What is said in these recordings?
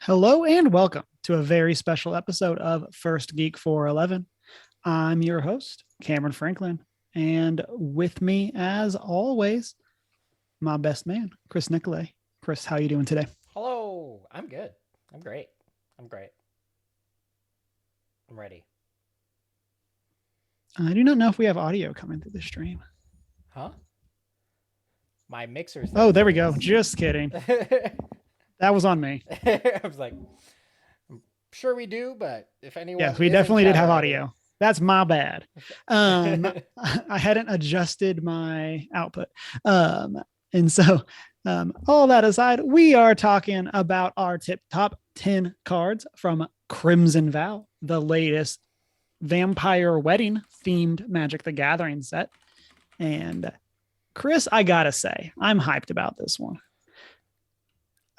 Hello and welcome to a very special episode of First Geek 411. I'm your host, Cameron Franklin, and with me, as always, my best man, Chris Nicolay. Chris, how are you doing today? Hello. I'm good. I'm great. I'm great. I'm ready. I do not know if we have audio coming through the stream. Huh? My mixer Oh, says there we there go. is. Just kidding. I That was on me. was like, I'm sure we do, but if Yes, anyone we is in definitely did chat have already. audio. That's my bad. I hadn't adjusted my output. Um, and so, all that aside, we are talking about our top 10 cards from Crimson Vow, the latest vampire wedding themed Magic the Gathering set. And Chris, I gotta say, I'm hyped about this one.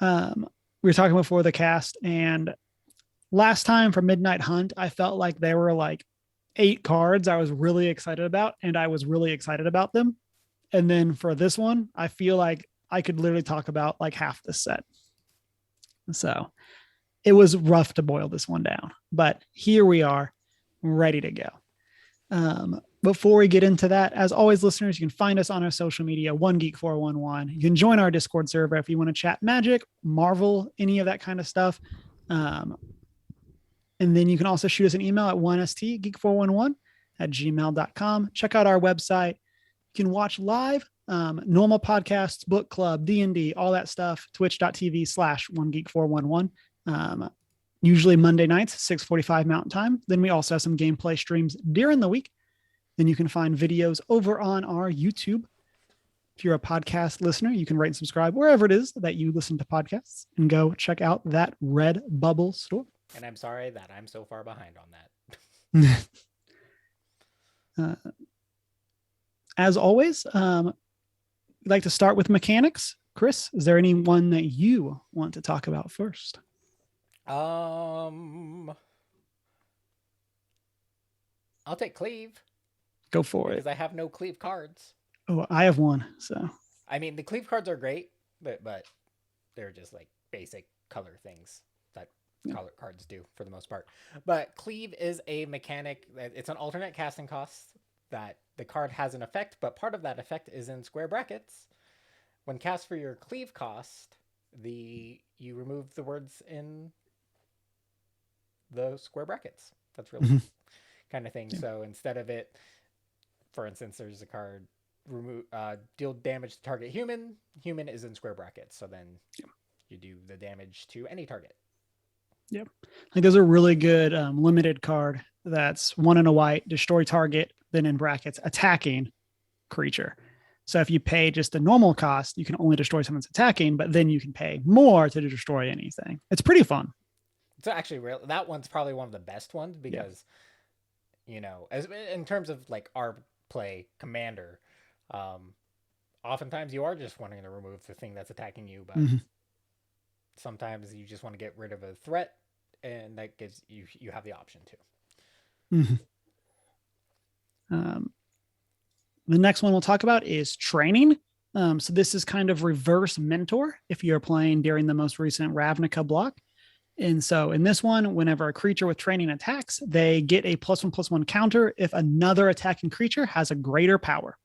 We were talking before the cast, and last time for Midnight Hunt, I felt like there were like 8 cards I was really excited about, and I was really excited about them. And then for this one, I feel like I could literally talk about like half the set. So it was rough to boil this one down, but here we are, ready to go. Before we get into that, as always, listeners, you can find us on our social media, One Geek 411. You can join our Discord server if you want to chat Magic, Marvel, any of that kind of stuff. Um, and then you can also shoot us an email at 1stgeek411 at gmail.com. Check out our website. You can watch live, normal podcasts, book club, D&D, all that stuff, twitch.tv/onegeek411. Usually Monday nights, 6:45 Mountain Time. Then we also have some gameplay streams during the week. Then you can find videos over on our YouTube. If you're a podcast listener, you can rate and subscribe wherever it is that you listen to podcasts and go check out that Red Bubble store. And I'm sorry that I'm so far behind on that. As always, I'd like to start with mechanics. Chris, is there any one that you want to talk about first? I'll take cleave Go for it. because I have no cleave cards. Oh, I have one. So I mean, the cleave cards are great, but they're just like basic color things that yeah. color cards do for the most part. But cleave is a mechanic. It's an alternate casting cost that the card has an effect, but part of that effect is in square brackets. When cast for your cleave cost, you remove the words in the square brackets. That's really kind of thing. Yeah. So instead of it, for instance, there's a card deal damage to target human. Human is in square brackets, so then you do the damage to any target. Yep. Like there's a really good limited card that's 1 and a white, destroy target, then in brackets, attacking creature. So if you pay just the normal cost, you can only destroy someone's attacking, but then you can pay more to destroy anything. It's pretty fun. It's actually real. That one's probably one of the best ones Yeah. because, as in terms of like our play commander, oftentimes you are just wanting to remove the thing that's attacking you, but sometimes you just want to get rid of a threat, and that gives you have the option to. The next one we'll talk about is training. So this is kind of reverse mentor if you're playing during the most recent Ravnica block. And so in this one, whenever a creature with training attacks, they get a +1/+1 counter if another attacking creature has a greater power.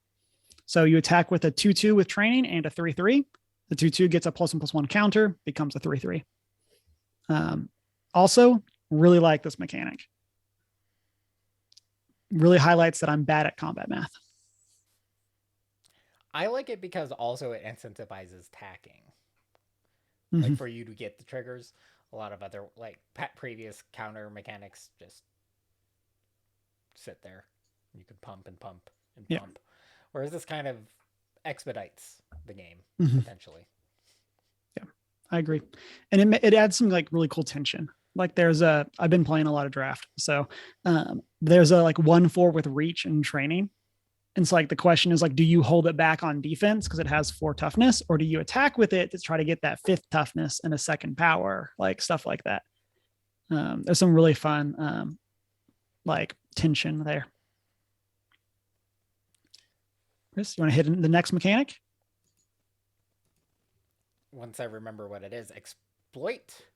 So you attack with a 2/2 with training and a 3/3. The 2/2 gets a +1/+1 counter, becomes a 3/3. Also, really like this mechanic. Really highlights that I'm bad at combat math. I like it because also it incentivizes tacking. Mm-hmm. Like for you to get the triggers, a lot of other like previous counter mechanics just sit there. You could pump and pump and pump. Whereas this kind of expedites the game potentially. Yeah, I agree. And it adds some like really cool tension. Like I've been playing a lot of draft. So there's a like 1/4 with reach and training. And so like the question is like, do you hold it back on defense because it has 4 toughness, or do you attack with it to try to get that 5th toughness and a 2nd power, like stuff like that. There's some really fun like tension there. Chris, you want to hit the next mechanic? Once I remember what it is, exploit.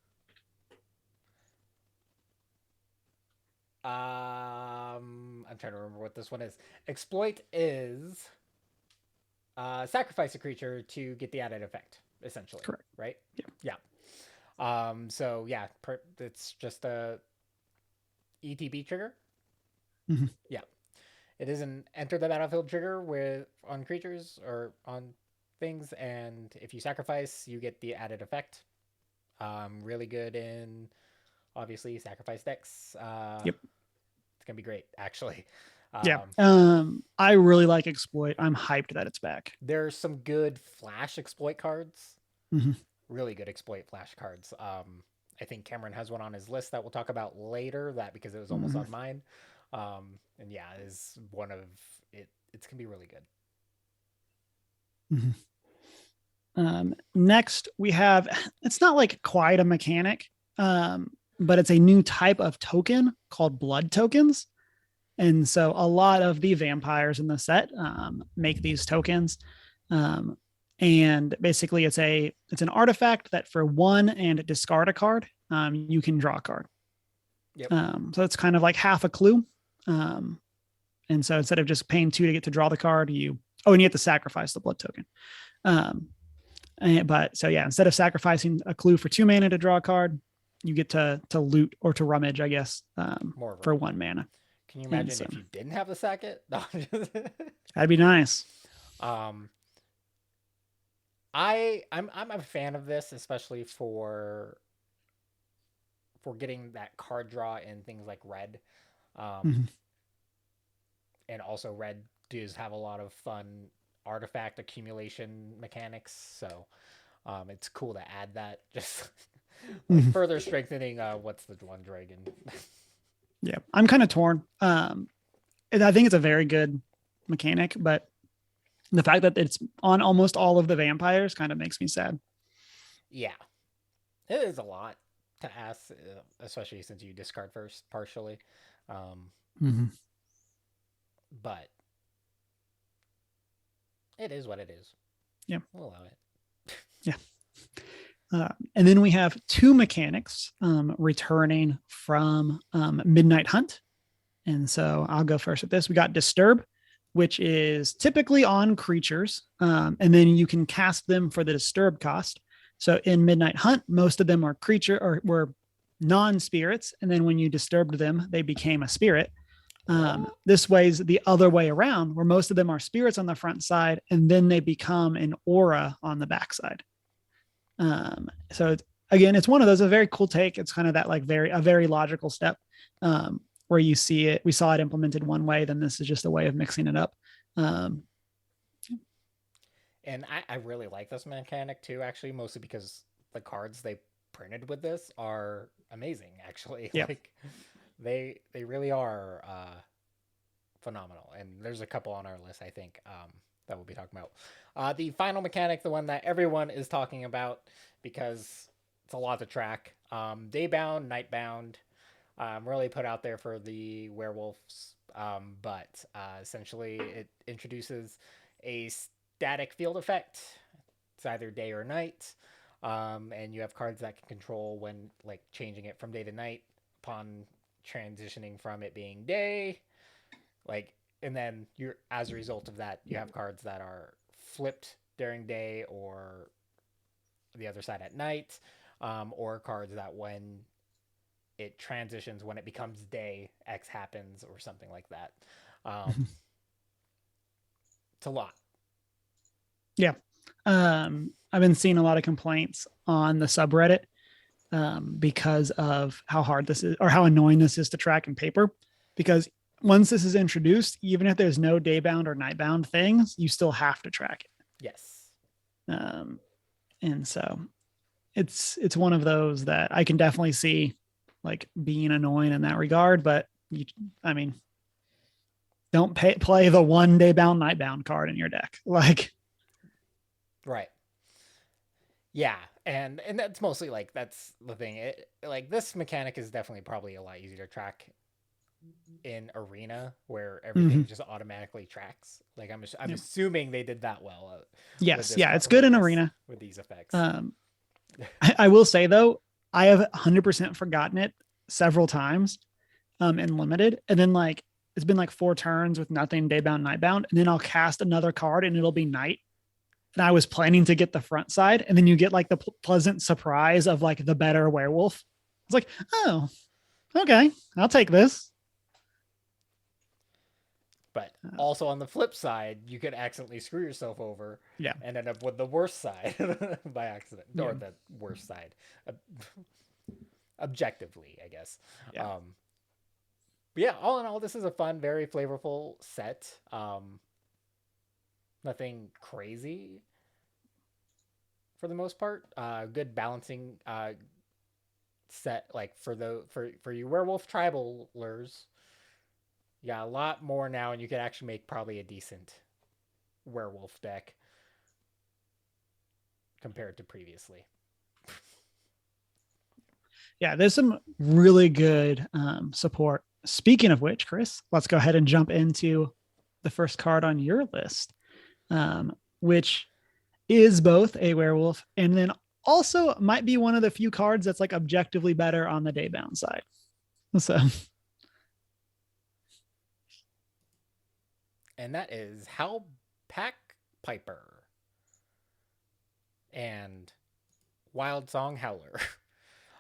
I'm trying to remember what this one is. Exploit is sacrifice a creature to get the added effect, essentially. Correct. Right? Yeah. Yeah. So yeah, it's just a ETB trigger. Mm-hmm. Yeah. It is an enter the battlefield trigger with on creatures or on things, and if you sacrifice, you get the added effect. Really good in obviously sacrifice decks. Yep. It's gonna be great, actually. Yeah. I really like Exploit. I'm hyped that it's back. There's some good flash exploit cards. Mm-hmm. Really good exploit flash cards. I think Cameron has one on his list that we'll talk about later. That because it was almost Mm-hmm. on mine. And yeah, is one of it. It's gonna be really good. Mm-hmm. Next, we have, it's not like quite a mechanic, but it's a new type of token called blood tokens. And so a lot of the vampires in the set make these tokens. And basically it's an artifact that for 1 and discard a card, you can draw a card. Yep. So it's kind of like half a clue. And so instead of just paying 2 to get to draw the card, and you have to sacrifice the blood token. But so yeah, instead of sacrificing a clue for 2 mana to draw a card, you get to loot or to rummage, I guess, for 1 mana. Can you imagine if you didn't have the sack it? No, that'd be nice. I'm a fan of this, especially for getting that card draw in things like red. And also red does have a lot of fun artifact accumulation mechanics, so it's cool to add that, just like further strengthening what's the one dragon. Yeah, I'm kind of torn. I think it's a very good mechanic, but the fact that it's on almost all of the vampires kind of makes me sad. Yeah, it is a lot to ask, especially since you discard first partially. But it is what it is. Yeah, we'll allow it. Yeah. And then we have 2 mechanics returning from Midnight Hunt. And so I'll go first with this. We got Disturb, which is typically on creatures. And then you can cast them for the Disturb cost. So in Midnight Hunt, most of them are were non-spirits. And then when you disturbed them, they became a spirit. This way's the other way around, where most of them are spirits on the front side, and then they become an aura on the backside. So again, it's one of those, a very cool take. It's kind of that like a very logical step, where you see it, we saw it implemented one way, then this is just a way of mixing it up. And I really like this mechanic too, actually, mostly because the cards they printed with this are amazing, actually. Yeah. Like they really are phenomenal. And there's a couple on our list, I think, that we'll be talking about. The final mechanic, the one that everyone is talking about because it's a lot to track. Daybound, Nightbound, really put out there for the werewolves, but essentially it introduces a static field effect. It's either day or night, and you have cards that can control when like changing it from day to night upon transitioning from it being day, like. And then you're, as a result of that, you have cards that are flipped during day or the other side at night, or cards that when it transitions, when it becomes day, X happens or something like that. It's a lot. Yeah. I've been seeing a lot of complaints on the subreddit because of how hard this is, or how annoying this is to track in paper, because once this is introduced, even if there's no daybound or nightbound things, you still have to track it. Yes. And so it's one of those that I can definitely see like being annoying in that regard, but don't play the 1 daybound nightbound card in your deck. Like, right. Yeah. And that's mostly like, that's the thing. Like this mechanic is definitely probably a lot easier to track in Arena, where everything just automatically tracks. Like I'm assuming they did that well. Yes, yeah, it's good in Arena with these effects. I will say though, I have 100% forgotten it several times, in limited, and then like it's been like 4 turns with nothing daybound, nightbound, and then I'll cast another card and it'll be night. And I was planning to get the front side, and then you get like the pleasant surprise of like the better werewolf. It's like, oh, okay, I'll take this. But also on the flip side, you could accidentally screw yourself over Yeah. and end up with the worst side by accident, or the worst side, objectively, I guess. Yeah. But yeah, all in all, this is a fun, very flavorful set. Nothing crazy for the most part. Good balancing set, like for you werewolf tribalers. Yeah, a lot more now, and you could actually make probably a decent werewolf deck compared to previously. Yeah, there's some really good support. Speaking of which, Chris, let's go ahead and jump into the first card on your list, which is both a werewolf and then also might be one of the few cards that's like objectively better on the daybound side. So, and that is Howpack Piper and Wildsong Howler.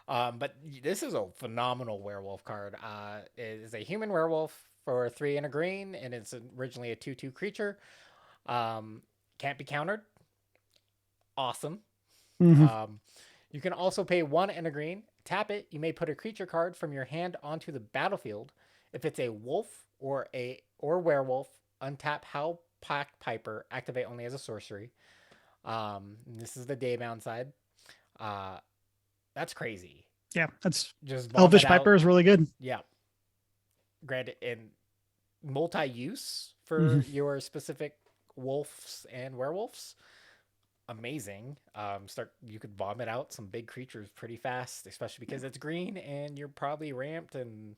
But this is a phenomenal werewolf card. It is a human werewolf for 3 and a green, and it's originally a 2/2 creature. Can't be countered. Awesome. You can also pay 1 and a green. Tap it. You may put a creature card from your hand onto the battlefield. If it's a wolf or werewolf, untap Howpack Piper. Activate only as a sorcery. This is the daybound side. That's crazy. Yeah, that's just Elvish Piper is really good. Yeah. Granted, in multi-use for your specific wolves and werewolves. Amazing. You could vomit out some big creatures pretty fast, especially because it's green and you're probably ramped and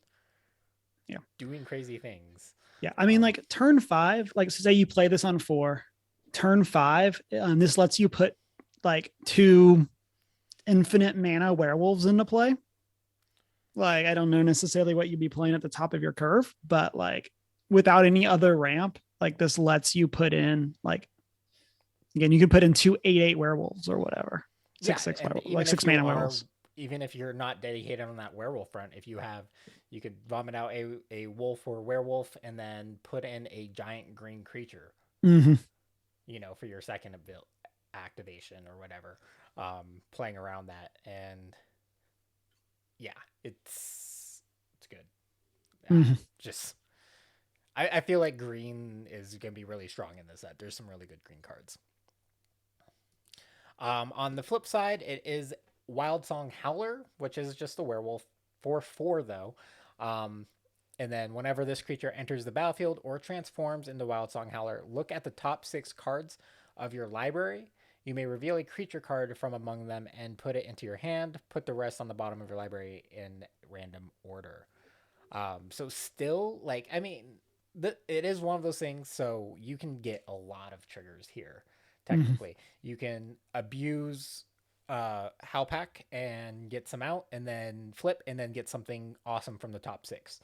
doing crazy things. Yeah, I mean, like turn 5, like say you play this on 4, turn 5, this lets you put like 2 infinite mana werewolves into play. Like, I don't know necessarily what you'd be playing at the top of your curve, but like without any other ramp, like this lets you put in like, again, you could put in 2 8/8 werewolves or whatever. 6/6 werewolves, like 6 mana werewolves. Even if you're not dedicated on that werewolf front, you could vomit out a wolf or werewolf and then put in a giant green creature, for your second activation or whatever, playing around that. And yeah, it's good. Just, I feel like green is going to be really strong in this set. There's some really good green cards. On the flip side, it is Wildsong Howler, which is just a werewolf for 4 though. And then whenever this creature enters the battlefield or transforms into Wildsong Howler, look at the top 6 cards of your library. You may reveal a creature card from among them and put it into your hand. Put the rest on the bottom of your library in random order. So still, like, I mean, it is one of those things, so you can get a lot of triggers here. Technically, you can abuse Howpack and get some out, and then flip, and then get something awesome from the top 6.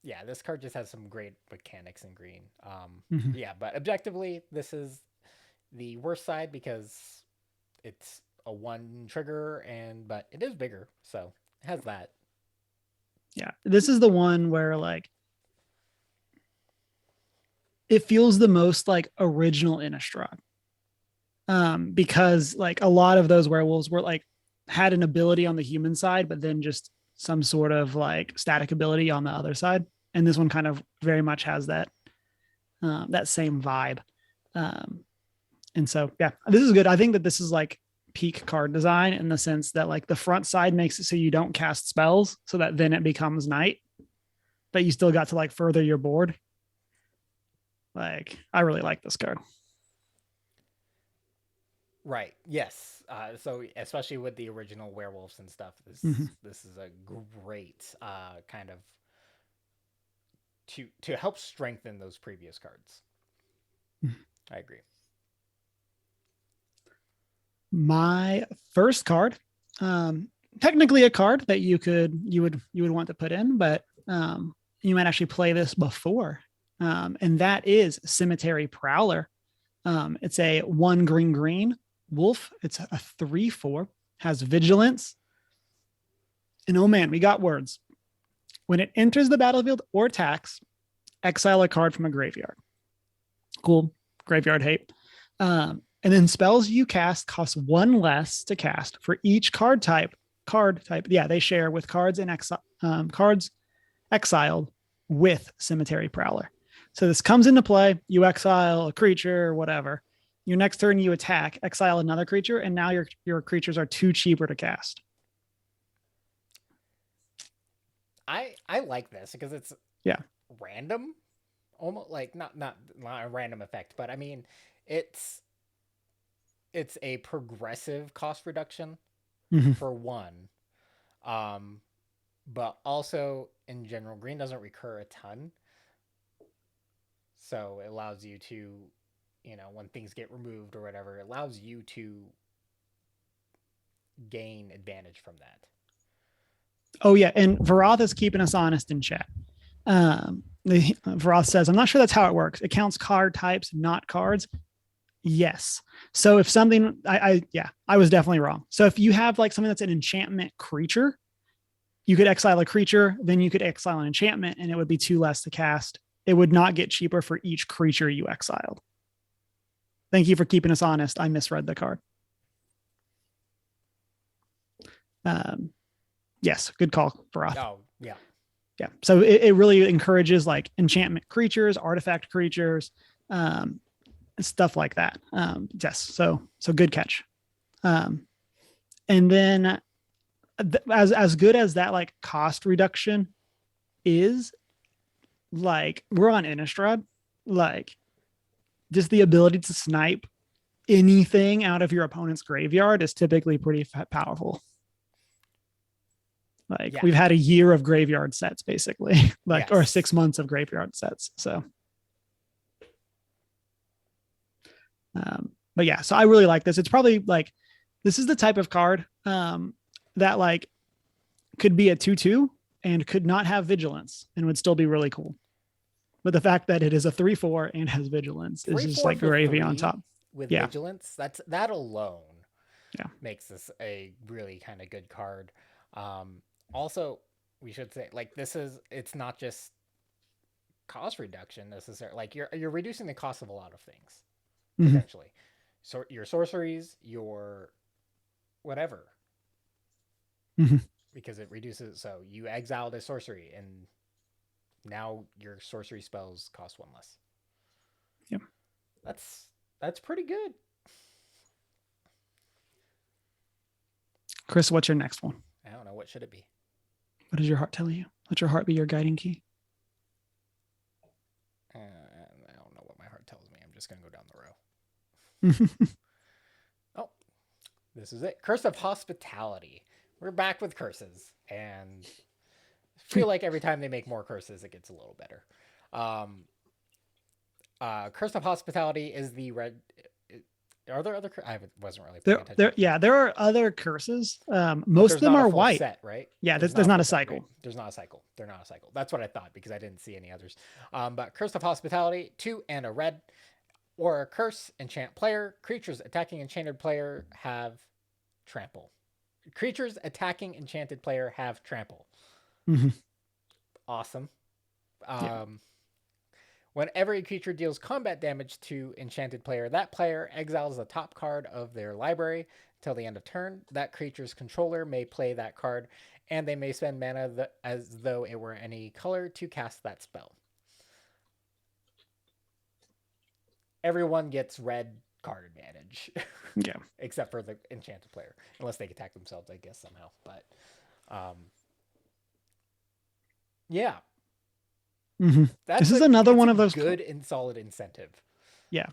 Yeah, this card just has some great mechanics in green. Yeah, but objectively, this is the worst side because it's a 1 trigger, but it is bigger, so it has that. Yeah, this is the one where like it feels the most like original Innistrad. Because like a lot of those werewolves were like had an ability on the human side, but then just some sort of like static ability on the other side. And this one kind of very much has that same vibe. And so, yeah, this is good. I think that this is like peak card design in the sense that like the front side makes it so you don't cast spells so that then it becomes night, but you still got to like further your board. Like, I really like this card. Right. Yes. So especially with the original werewolves and stuff, this is a great kind of to help strengthen those previous cards. I agree. My first card technically a card that you would want to put in, but you might actually play this before, and that is Cemetery Prowler. It's a 1 green wolf. It's a 3/4, has vigilance, and oh man, we got words. When it enters the battlefield or attacks, exile a card from a graveyard. Cool, graveyard hate. And then spells you cast cost 1 less to cast for each card type. Yeah, they share with cards in cards exiled with Cemetery Prowler. So this comes into play. You exile a creature, whatever. Your next turn, you attack, exile another creature, and now your creatures are 2 cheaper to cast. I like this because it's random, almost like not a random effect, but I mean it's a progressive cost reduction for 1. But also in general, green doesn't recur a ton. So it allows you to, when things get removed or whatever, it allows you to gain advantage from that. Oh yeah, and Varoth is keeping us honest in chat. Varoth says, I'm not sure that's how it works. It counts card types, not cards. Yes. So if something, I was definitely wrong. So if you have like something that's an enchantment creature, you could exile a creature, then you could exile an enchantment, and it would be 2 less to cast. It would not get cheaper for each creature you exiled. Thank you for keeping us honest. I misread the card. Yes, good call, Varoth. Oh, yeah. Yeah. So it really encourages like enchantment creatures, artifact creatures, stuff like that. Yes. So good catch. And then as good as that like cost reduction is, like we're on Innistrad, like just the ability to snipe anything out of your opponent's graveyard is typically pretty powerful. Like we've had a year of graveyard sets basically, like, or 6 months of graveyard sets. So, but yeah, so I really like this. It's probably like, this is the type of card that like could be a 2/2 and could not have vigilance and would still be really cool. But the fact that it is a 3/4 and has vigilance is just like gravy on top. With vigilance, that alone makes this a really kind of good card. Also, we should say like it's not just cost reduction necessarily. Like you're reducing the cost of a lot of things potentially. So your sorceries, your whatever, because it reduces. So you exiled a sorcery, and now your sorcery spells cost 1 less. Yep, that's pretty good. Chris, what's your next one? I don't know. What should it be? What does your heart tell you? Let your heart be your guiding key. I don't know what my heart tells me. I'm just going to go down the row. Oh, this is it. Curse of Hospitality. We're back with curses. And I feel like every time they make more curses, it gets a little better. Curse of Hospitality is the red... Are there other? I wasn't really paying attention. There are other curses. Most of them are white. Set, right? Yeah, there's not a cycle. Right? There's not a cycle. They're not a cycle. That's what I thought because I didn't see any others. But Curse of Hospitality, 2 and a red, or a curse enchant player. Creatures attacking enchanted player have trample. Creatures attacking enchanted player have trample. Awesome. Whenever a creature deals combat damage to enchanted player, that player exiles the top card of their library till the end of turn. That creature's controller may play that card, and they may spend mana as though it were any color to cast that spell. Everyone gets red card advantage. Yeah. Except for the enchanted player. Unless they attack themselves, I guess, somehow. But, yeah. This is another one of those good and solid incentive. Yeah.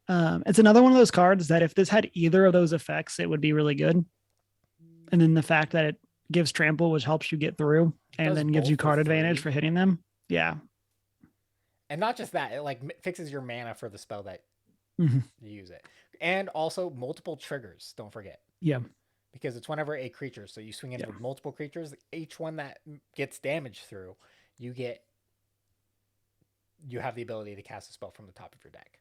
It's another one of those cards that if this had either of those effects, it would be really good. And then the fact that it gives trample, which helps you get through, and then gives you card advantage for hitting them. Yeah. And not just that, it like fixes your mana for the spell that you use it. And also multiple triggers, don't forget. Yeah. because it's whenever a creature. So you swing in with multiple creatures. Each one that gets damaged through, you have the ability to cast a spell from the top of your deck.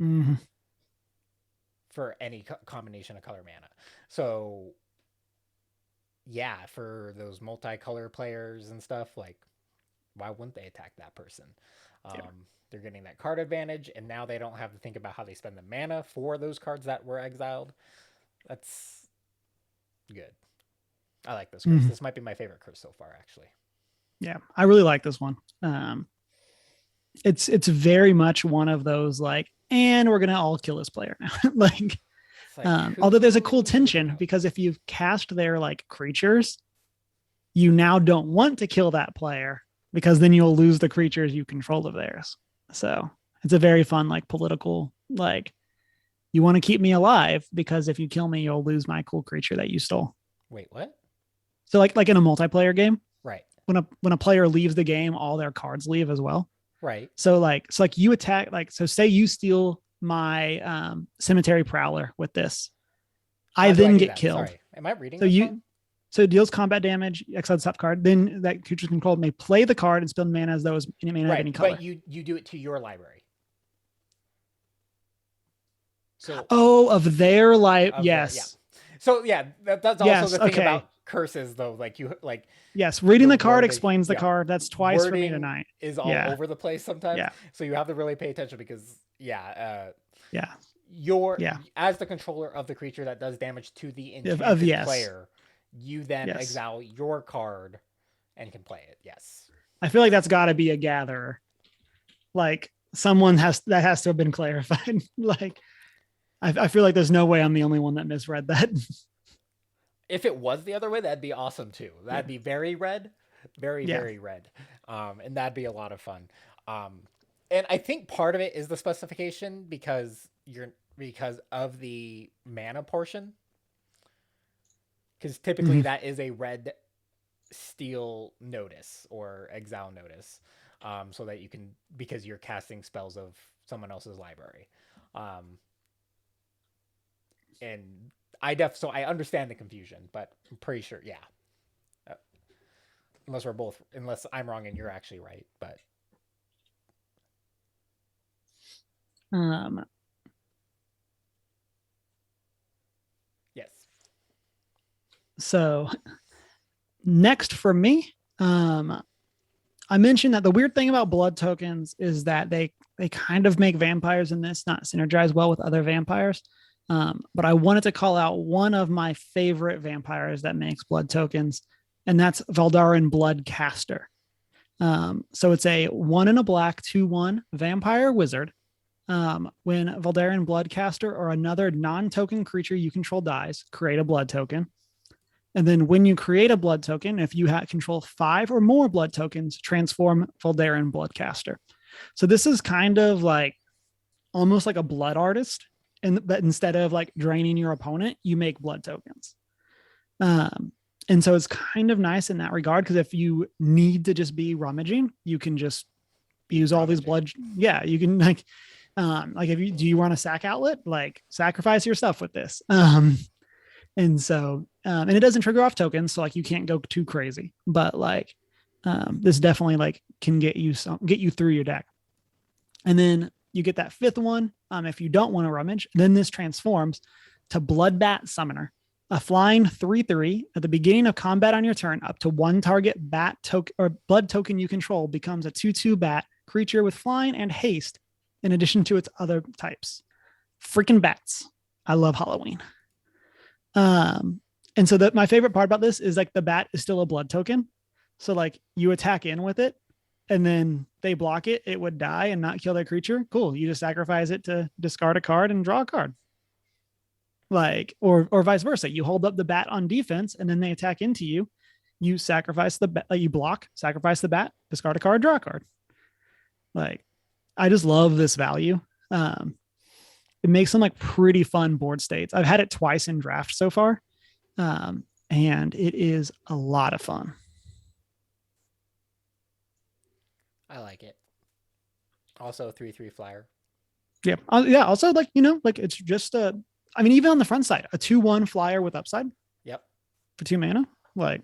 Mm-hmm. For any combination of color mana. So yeah, for those multicolor players and stuff, like, why wouldn't they attack that person? They're getting that card advantage, and now they don't have to think about how they spend the mana for those cards that were exiled. That's good. I like this curse. Mm-hmm. This might be my favorite curse so far, actually. Yeah, I really like this one. It's very much one of those like, and we're gonna all kill this player now. like although there's a cool tension, because if you've cast their like creatures, you now don't want to kill that player, because then you'll lose the creatures you control of theirs. So it's a very fun, like, political, like, you want to keep me alive, because if you kill me, you'll lose my cool creature that you stole. Wait, what? So like in a multiplayer game, right? When a player leaves the game, all their cards leave as well. Right. So like you attack, like, so say you steal my Cemetery Prowler with this. I then get killed. Sorry. Am I reading so you? So it deals combat damage, exile the top card. Then that creature's controlled may play the card and spend mana as though it's any mana of any color. But you do it to your library. So of their life, yes. So yeah, that's also the thing about curses, though. Like yes, reading the card explains the card. That's twice for me tonight. Is all over the place sometimes. Yeah. So you have to really pay attention, because as the controller of the creature that does damage to the enchanted player, you then exile your card and can play it. Yes. I feel like that's got to be a gatherer. Like, someone has to have been clarified. Like, I feel like there's no way I'm the only one that misread that. If it was the other way, that'd be awesome too. That'd be very red, very red. And that'd be a lot of fun. And I think part of it is the specification, because of the mana portion. Because typically that is a red steal notice or exile notice. So that you can, because you're casting spells of someone else's library. And so I understand the confusion, but I'm pretty sure, unless I'm wrong and you're actually right, but. Yes. So next for me, I mentioned that the weird thing about blood tokens is that they kind of make vampires in this not synergize well with other vampires. But I wanted to call out one of my favorite vampires that makes blood tokens, and that's Valdarin Bloodcaster. So it's a 1 and a black 2/1 vampire wizard. When Valdarin Bloodcaster or another non-token creature you control dies, create a blood token. And then when you create a blood token, if you control 5 or more blood tokens, transform Valdarin Bloodcaster. So this is kind of like almost like a blood artist. But instead of like draining your opponent, you make blood tokens. And so it's kind of nice in that regard, because if you need to just be rummaging, you can just use all these blood. Yeah, you can like if do you want a sack outlet? Like, sacrifice your stuff with this. And so and it doesn't trigger off tokens, so like you can't go too crazy. But like this definitely like can get you through your deck. And then you get that 5th one. If you don't want to rummage, then this transforms to Bloodbat Summoner, a flying 3/3 at the beginning of combat on your turn. Up to 1 target bat token or blood token you control becomes a 2/2 bat creature with flying and haste, in addition to its other types. Freaking bats! I love Halloween. And so my favorite part about this is like the bat is still a blood token, so like you attack in with it, and then they block it, it would die and not kill their creature. Cool. You just sacrifice it to discard a card and draw a card. Like, or vice versa. You hold up the bat on defense, and then they attack into you. You sacrifice the bat, you block, sacrifice the bat, discard a card, draw a card. Like, I just love this value. It makes some like pretty fun board states. I've had it twice in draft so far. And it is a lot of fun. I like it. Also, 3/3 flyer. Yeah. Yeah. Also, like, you know, like it's just I mean, even on the front side, a 2/1 flyer with upside. Yep. For 2 mana. Like,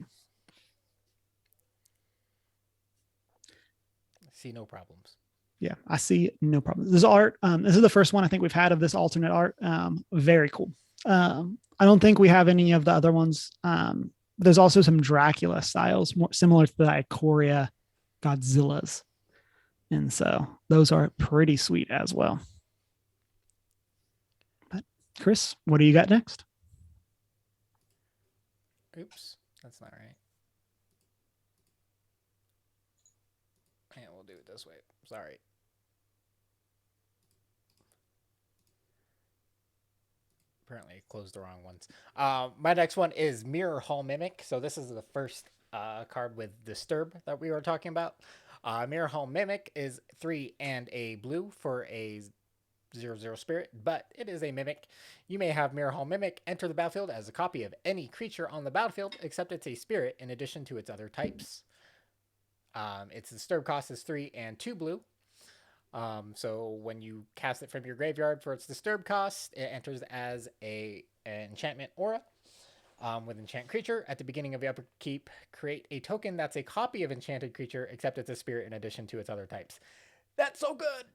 see no problems. Yeah, I see no problem. This art, this is the first one I think we've had of this alternate art. Very cool. I don't think we have any of the other ones. There's also some Dracula styles, more similar to the Ikoria Godzillas. And so those are pretty sweet as well. But Chris, what do you got next? Oops, that's not right. And we'll do it this way. Sorry. Apparently I closed the wrong ones. My next one is Mirror Hall Mimic. So this is the first card with Disturb that we were talking about. Mirror Hall Mimic is 3 and a blue for a 0/0 spirit, but it is a mimic. You may have Mirror Hall Mimic enter the battlefield as a copy of any creature on the battlefield, except it's a spirit in addition to its other types. Its Disturb cost is 3 and 2 blue. So when you cast it from your graveyard for its Disturb cost, it enters as an enchantment aura. With enchant creature, at the beginning of your upkeep, create a token that's a copy of enchanted creature, except it's a spirit in addition to its other types. That's so good.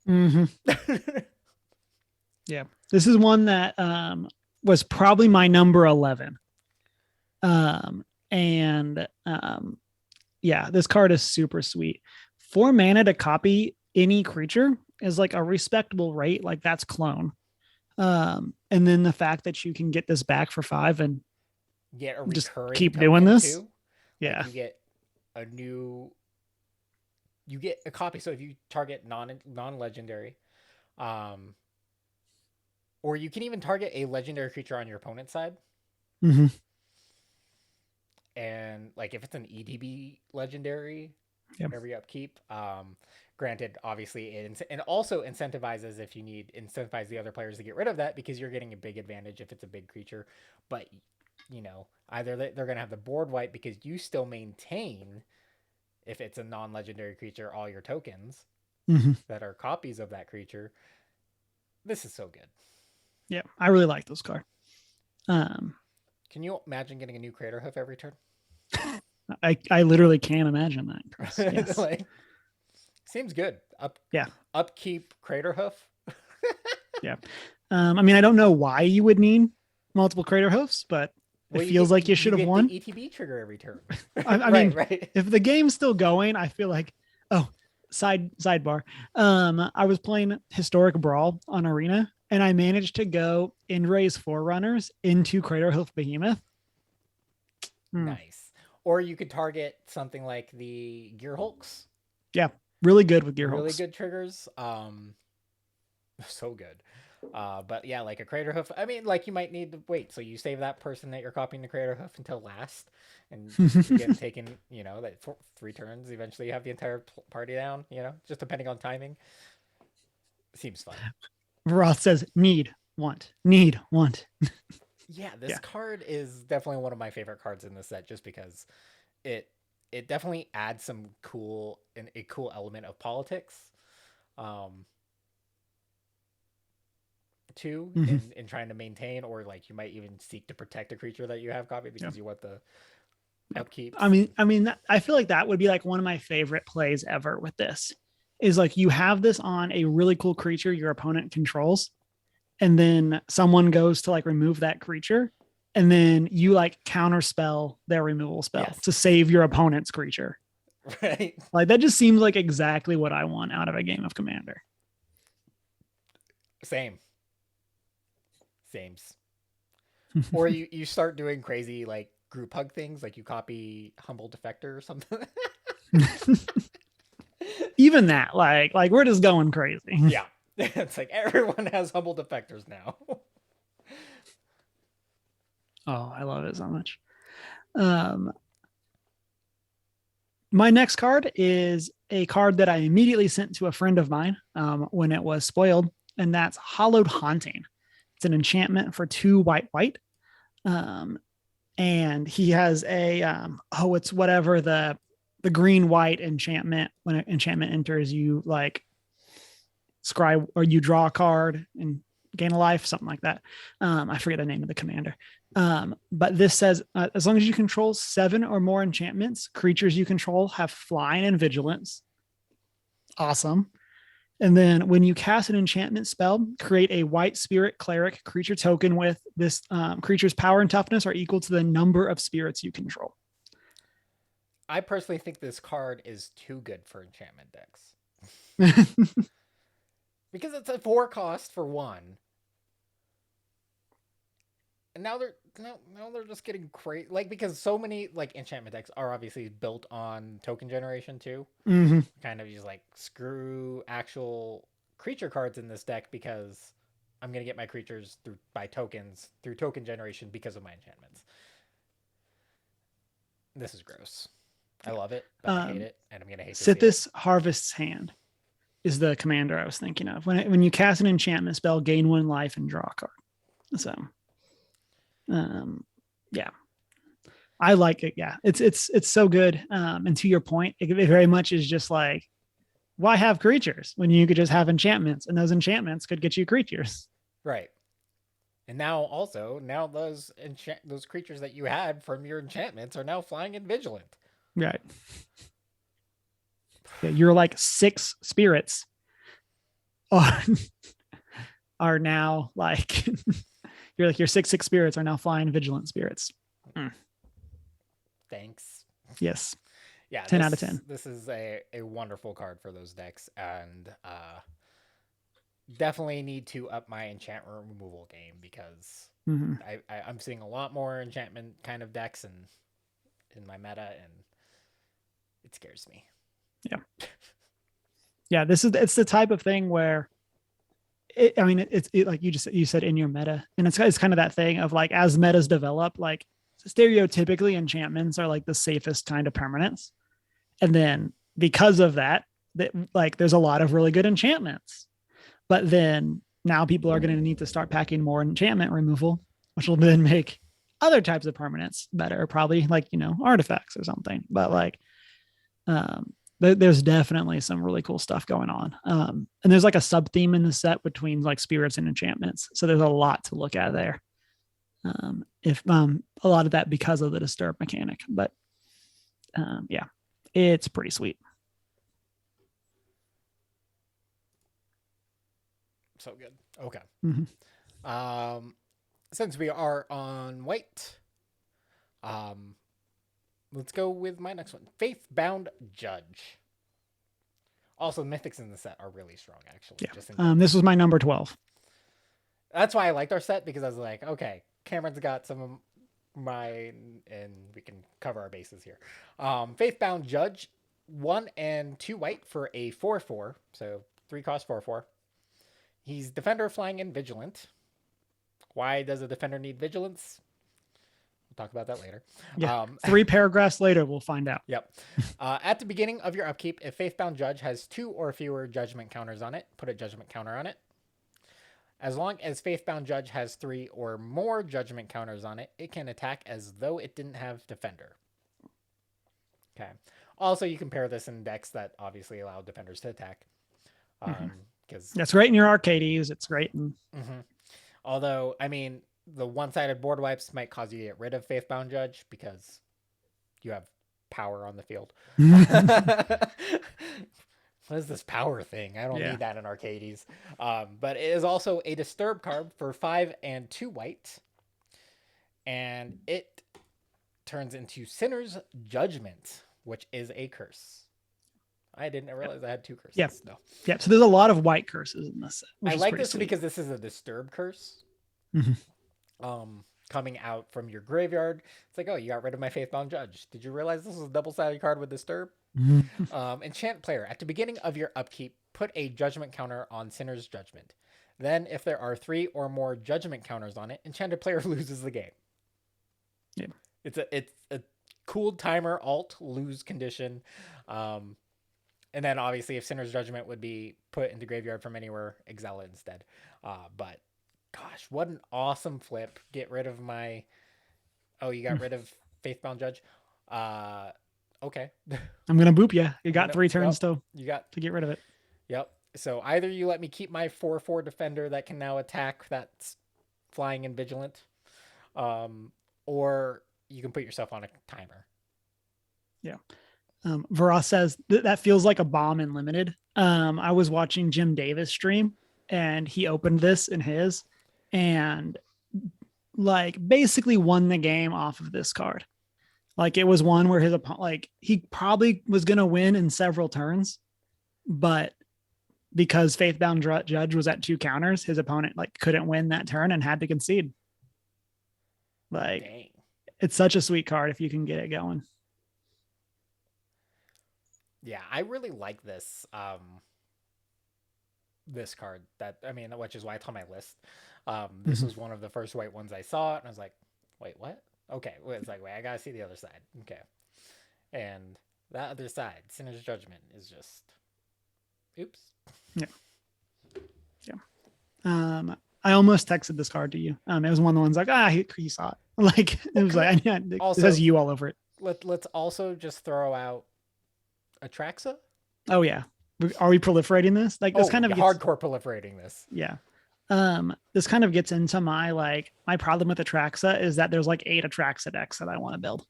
Mm-hmm. Yeah, this is one that was probably my number 11. Yeah, this card is super sweet. 4 mana to copy any creature is like a respectable rate. Like that's clone. And then the fact that you can get this back for 5 and get a just keep doing this. Too. Yeah. Like you get a copy. So if you target non-legendary, or you can even target a legendary creature on your opponent's side. Mm-hmm. And like if it's an EDB legendary, yep. every upkeep, granted, obviously and also incentivizes if you incentivize the other players to get rid of that because you're getting a big advantage if it's a big creature. But either they're going to have the board wipe because you still maintain, if it's a non-legendary creature, all your tokens that are copies of that creature. This is so good. Yeah, I really like this card. Can you imagine getting a new Craterhoof every turn? I literally can't imagine that, Chris. Yes. Like, seems good. Upkeep Craterhoof. Yeah. I mean, I don't know why you would need multiple Craterhoofs, but it feels like you should have won. The ETB trigger every turn. I mean, if the game's still going, I feel like, sidebar. I was playing Historic Brawl on Arena, and I managed to go Indra's Forerunners into Craterhoof Behemoth. Nice. Or you could target something like the Gear Hulks. Yeah, really good with Gear Hulks. Really good triggers. So good. But yeah, like a Craterhoof. I mean, like you might need to wait. So you save that person that you're copying the Craterhoof until last, and again taking that 3 turns. Eventually, you have the entire party down. Just depending on timing. Seems fun. Roth says, need, want. Yeah, this card is definitely one of my favorite cards in the set, just because it definitely adds some a cool element of politics. Too in trying to maintain, or like you might even seek to protect a creature that you have copied because you want the upkeep. I mean, I feel like that would be like one of my favorite plays ever with this. Is like you have this on a really cool creature your opponent controls, and then someone goes to like remove that creature, and then you like counterspell their removal spell to save your opponent's creature. Right. Like that just seems like exactly what I want out of a game of Commander. Sames. Or you start doing crazy like group hug things, like you copy Humble Defector or something. Even that, like we're just going crazy. Yeah. It's like everyone has Humble Defectors now. Oh, I love it so much. My next card is a card that I immediately sent to a friend of mine when it was spoiled, and that's Hallowed Haunting. It's an enchantment for 2 white. And he has a it's whatever the green-white enchantment. When an enchantment enters, you like scry or you draw a card and gain a life, something like that. I forget the name of the commander. But this says as long as you control 7 or more enchantments, creatures you control have flying and vigilance. Awesome. And then when you cast an enchantment spell, create a white spirit cleric creature token with this creature's power and toughness are equal to the number of spirits you control. I personally think this card is too good for enchantment decks. Because it's a 4 cost for 1. And now they're just getting crazy. Like, because so many like enchantment decks are obviously built on token generation too. Mm-hmm. Kind of just like screw actual creature cards in this deck because I'm gonna get my creatures by tokens through token generation because of my enchantments. This is gross. I love it, but I hate it, and I'm gonna hate Sithis Harvest's Hand is the commander I was thinking of. When you cast an enchantment spell, gain 1 life and draw a card. So, yeah, I like it. Yeah, it's so good. And to your point, it very much is just like, why have creatures when you could just have enchantments, and those enchantments could get you creatures. Right. And now those creatures that you had from your enchantments are now flying and vigilant. Right. Yeah, you're like 6 spirits are now like you're like your 6/6 spirits are now flying vigilant spirits. Thanks. Yes. Yeah. 10 out of 10. This is a wonderful card for those decks, and definitely need to up my enchantment removal game because I'm seeing a lot more enchantment kind of decks in my meta, and it scares me. Yeah. Yeah, it's the type of thing where it's like you said in your meta, and it's kind of that thing of like, as metas develop, like stereotypically enchantments are like the safest kind of permanents, and then because of that like there's a lot of really good enchantments, but then now people are going to need to start packing more enchantment removal, which will then make other types of permanents better, probably like artifacts or something. But like there's definitely some really cool stuff going on. And there's like a sub theme in the set between like spirits and enchantments. So there's a lot to look at there. If a lot of that because of the disturb mechanic, but yeah, it's pretty sweet. So good. Okay. Since we are on white, let's go with my next one. Faithbound Judge. Also, mythics in the set are really strong, actually. Yeah. This was my number 12. That's why I liked our set, because I was like, okay, Cameron's got some of mine, and we can cover our bases here. Faithbound Judge, 1 and 2 white for a 4/4, so 3 cost 4/4. He's Defender, Flying, and Vigilant. Why does a Defender need Vigilance? We'll talk about that later. Yeah. 3 paragraphs later, we'll find out. Yep. At the beginning of your upkeep, if Faithbound Judge has 2 or fewer judgment counters on it, put a judgment counter on it. As long as Faithbound Judge has 3 or more judgment counters on it, it can attack as though it didn't have Defender. Okay. Also, you can pair this in decks that obviously allow defenders to attack. Because that's great in your arcades. It's great. Although, I mean, the one-sided board wipes might cause you to get rid of Faithbound Judge because you have power on the field. What is this power thing? I don't need that in arcades. But it is also a disturb card for 5 and 2 white. And it turns into Sinner's Judgment, which is a curse. I didn't realize I had 2 curses. Yeah. No. Yeah. So there's a lot of white curses in this set. I like this because this is a disturb curse. Coming out from your graveyard. It's like, oh, you got rid of my Faithbound Judge. Did you realize this was a double-sided card with disturb? Enchant player. At the beginning of your upkeep, put a judgment counter on Sinner's Judgment. Then, if there are 3 or more judgment counters on it, enchanted player loses the game. Yeah. It's a cooled timer alt lose condition. And then obviously if Sinner's Judgment would be put into graveyard from anywhere, exile it instead. But gosh, what an awesome flip. Get rid of my... Oh, you got rid of Faithbound Judge? Okay. I'm going to boop you. You got 3 turns to you got to get rid of it. Yep. So either you let me keep my 4/4 defender that can now attack that's flying and vigilant, or you can put yourself on a timer. Yeah. Varas says that feels like a bomb in limited. I was watching Jim Davis stream and he opened this in his and like basically won the game off of this card. Like it was one where his opponent, like he probably was going to win in several turns, but because Faithbound Judge was at 2 counters, his opponent like couldn't win that turn and had to concede. Like, dang. It's such a sweet card if you can get it going. Yeah, I really like this. This card which is why it's on my list. This was one of the first white ones I saw, and I was like, wait, what? Okay, it's like, wait, I gotta see the other side. Okay, and that other side, Sinner's Judgment, is just, oops. Yeah. I almost texted this card to you. It was one of the ones like, he saw it. Like it was like, it says you all over it. Let's also just throw out Atraxa. Oh yeah. Are we proliferating this? Like this kind of hardcore proliferating this. Yeah. This kind of gets into my problem with Atraxa is that there's like 8 Atraxa decks that I want to build.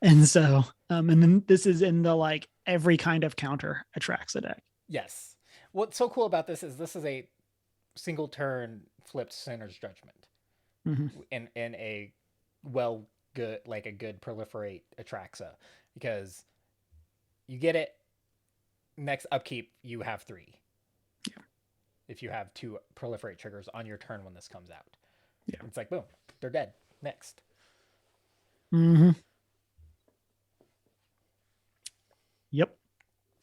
And so, and then this is in the like every kind of counter Atraxa deck. Yes. What's so cool about this is a single turn flipped Sinner's Judgment in a good proliferate Atraxa, because you get it next upkeep, you have 3. Yeah. If you have 2 proliferate triggers on your turn when this comes out. Yeah. It's like, boom, they're dead. Next. Yep.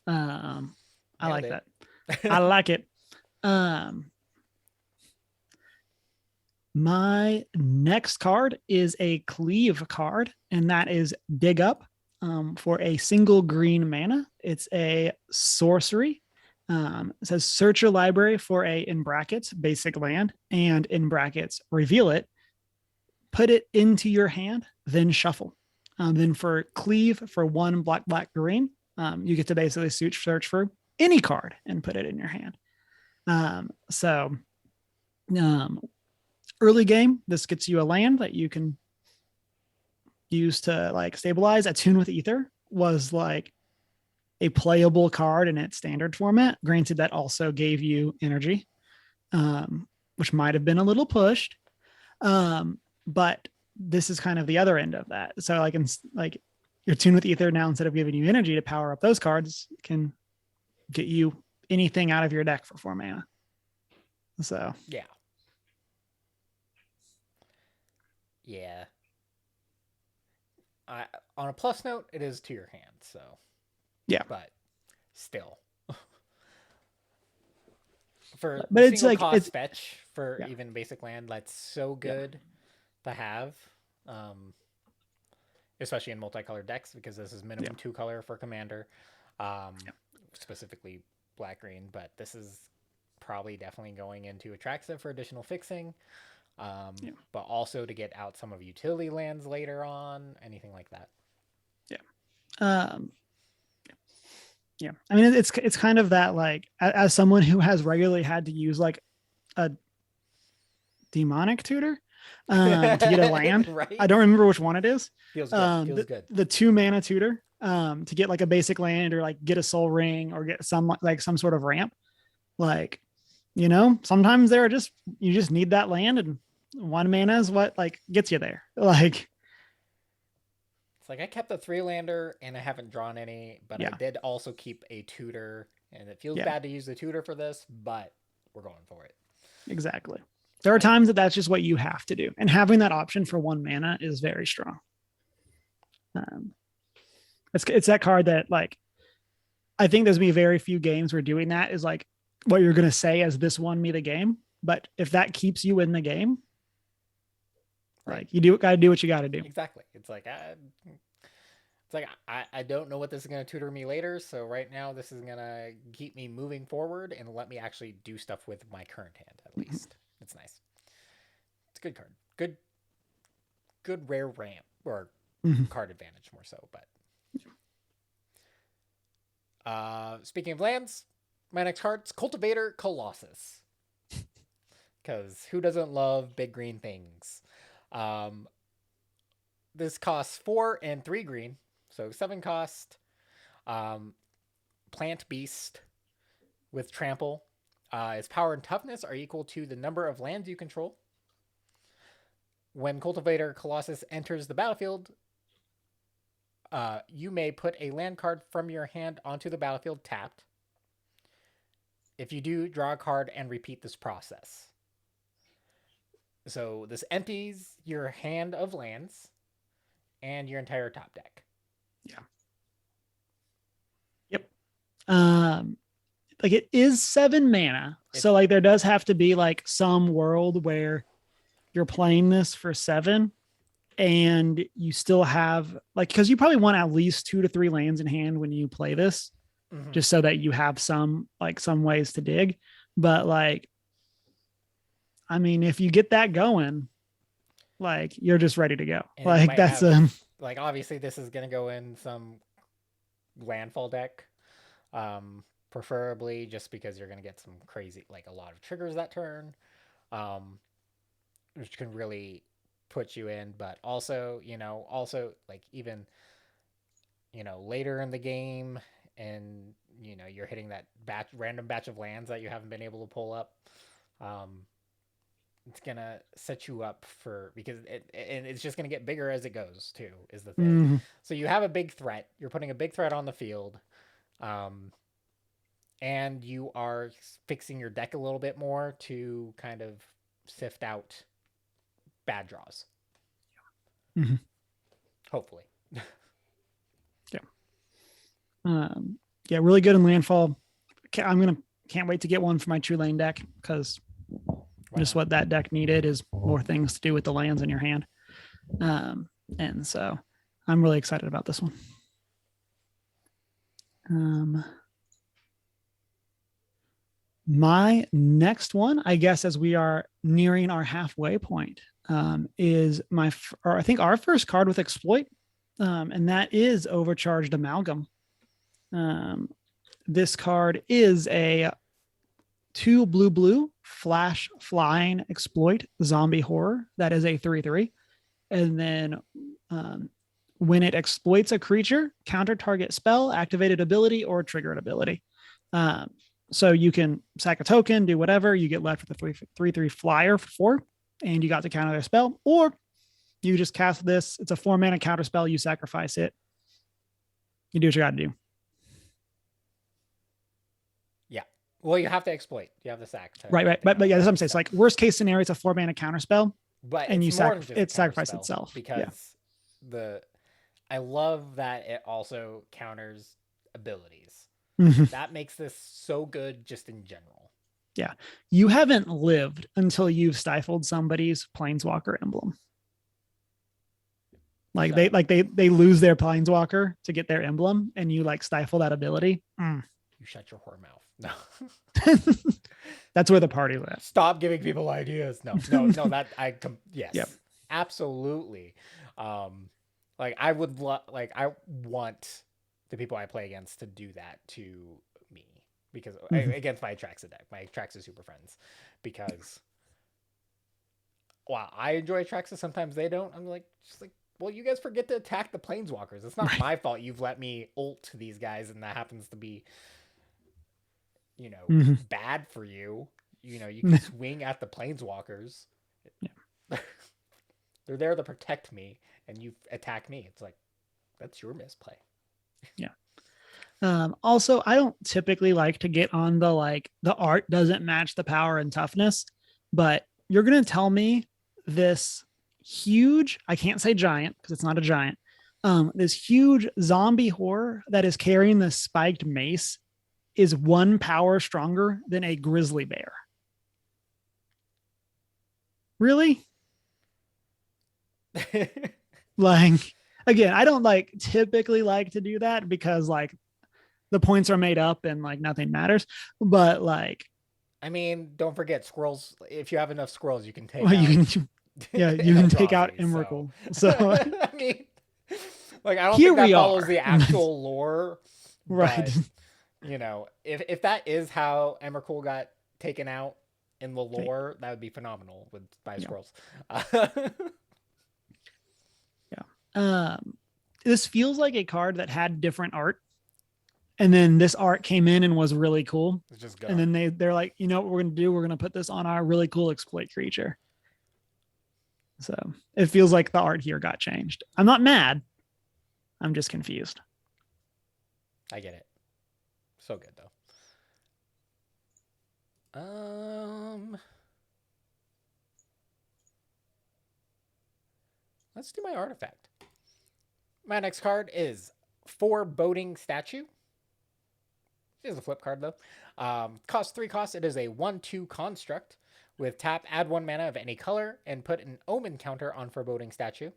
I like that. I like it. My next card is a cleave card, and that is Dig Up. For a single green mana. It's a sorcery. It says search your library for a, in brackets, basic land, and in brackets, reveal it, put it into your hand, then shuffle. Then for cleave, for 1 black, green, you get to basically search for any card and put it in your hand. Early game, this gets you a land that you can use to like stabilize. Attune with Ether was like a playable card in its standard format. Granted, that also gave you energy, which might have been a little pushed. But this is kind of the other end of that. So like your Attune with Ether now, instead of giving you energy to power up those cards, can get you anything out of your deck for 4 mana. So yeah. Yeah. On a plus note, it is to your hand, so yeah. But still, but it's like cost fetch for even basic land, that's so good to have, especially in multicolored decks, because this is minimum 2 color for commander, specifically black green. But this is probably definitely going into Atraxa for additional fixing. But also to get out some of utility lands later on, anything like that. Yeah. I mean, it's kind of that, like, as someone who has regularly had to use like a demonic tutor to get a land. Right? I don't remember which one it is. Feels good. Feels good. The 2 mana tutor to get like a basic land or like get a soul ring or get some sort of ramp. Like, sometimes you just need that land, and 1 mana is what like gets you there. Like, it's like I kept a 3-lander and I haven't drawn any, but I did also keep a tutor, and it feels bad to use the tutor for this, but we're going for it. Exactly. There are times that that's just what you have to do, and having that option for 1 mana is very strong. It's that card that, like, I think there's gonna be very few games where doing that is like what you're gonna say as this won me the game. But if that keeps you in the game, like, you gotta do what you gotta do. Exactly. It's like I don't know what this is gonna tutor me later, so right now this is gonna keep me moving forward and let me actually do stuff with my current hand at least. It's nice. It's a good card. Good rare ramp or card advantage more so. But speaking of lands, My next card's Cultivator Colossus. Because who doesn't love big green things? This costs 4 and 3 green, so 7 cost. Plant Beast with Trample. Its power and toughness are equal to the number of lands you control. When Cultivator Colossus enters the battlefield, you may put a land card from your hand onto the battlefield tapped. If you do, draw a card and repeat this process. So this empties your hand of lands and your entire top deck. Yeah. Yep. Like it is 7 mana. So like there does have to be like some world where you're playing this for 7 and you still have like, because you probably want at least 2 to 3 lands in hand when you play this, just so that you have some ways to dig. But like, I mean, if you get that going, like you're just ready to go. And like that's like obviously this is going to go in some landfall deck. Preferably just because you're going to get some crazy, like a lot of triggers that turn, which can really put you in, but also, like even, later in the game and, you're hitting that random batch of lands that you haven't been able to pull up. It's going to set you up because it's just going to get bigger as it goes too, is the thing. So you have a big threat. You're putting a big threat on the field. And you are fixing your deck a little bit more to kind of sift out bad draws. Hopefully. Yeah, really good in landfall. Can't wait to get one for my True Lane deck, because just what that deck needed is more things to do with the lands in your hand. And so I'm really excited about this one. My next one, I guess, as we are nearing our halfway point, is I think our first card with exploit, and that is Overcharged Amalgam. This card is a 2 blue flash flying exploit zombie horror that is a 3/3, and then when it exploits a creature, counter target spell, activated ability, or triggered ability. So you can sack a token, do whatever, you get left with a 3/3 flyer for 4, and you got to counter their spell, or you just cast this. It's a 4 mana counter spell. You sacrifice it. You do what you got to do. Yeah. Well, you have to exploit. You have the sack. Right. But yeah, that's what I'm saying. It's like worst case scenario, it's a 4 mana counter spell, and you sacrifice itself because I love that it also counters abilities. That makes this so good just in general. Yeah. You haven't lived until you've stifled somebody's Planeswalker emblem. Like they lose their Planeswalker to get their emblem, and you like stifle that ability. You shut your whore mouth. No. That's where the party lives. Stop giving people ideas. No, yes. Yep. Absolutely. Like I want the people I play against to do that to me, because against my Atraxa deck, my Atraxa Super Friends, because while I enjoy Atraxa, sometimes they don't. I'm like, well, you guys forget to attack the Planeswalkers. It's not my fault you've let me ult these guys, and that happens to be, bad for you. You can swing at the Planeswalkers. Yeah. They're there to protect me, and you attack me. It's like, that's your misplay. Yeah. Also, I don't typically like to get on the art doesn't match the power and toughness, but you're going to tell me this huge, I can't say giant because it's not a giant, this huge zombie horror that is carrying the spiked mace is 1 power stronger than a grizzly bear. Really? Like, again, I don't typically like to do that because the points are made up and nothing matters. But I mean, don't forget squirrels. If you have enough squirrels, you can take. Well, you can take out Emrakul. So I mean, I don't think that follows the actual lore, right? You know, if that is how Emrakul got taken out in the Okay. lore, that would be phenomenal with by Yeah. scrolls. Yeah. This feels like a card that had different art, and then this art came in and was really cool. It's just good And art. then they're like, you know what we're gonna do? We're gonna put this on our really cool exploit creature. So it feels like the art here got changed. I'm not mad. I'm just confused. I get it. So good though. Let's do my artifact. My next card is Foreboding Statue. It is a flip card though. Cost 3 costs. It is a 1/2 construct. With tap, add 1 mana of any color and put an omen counter on Foreboding Statue.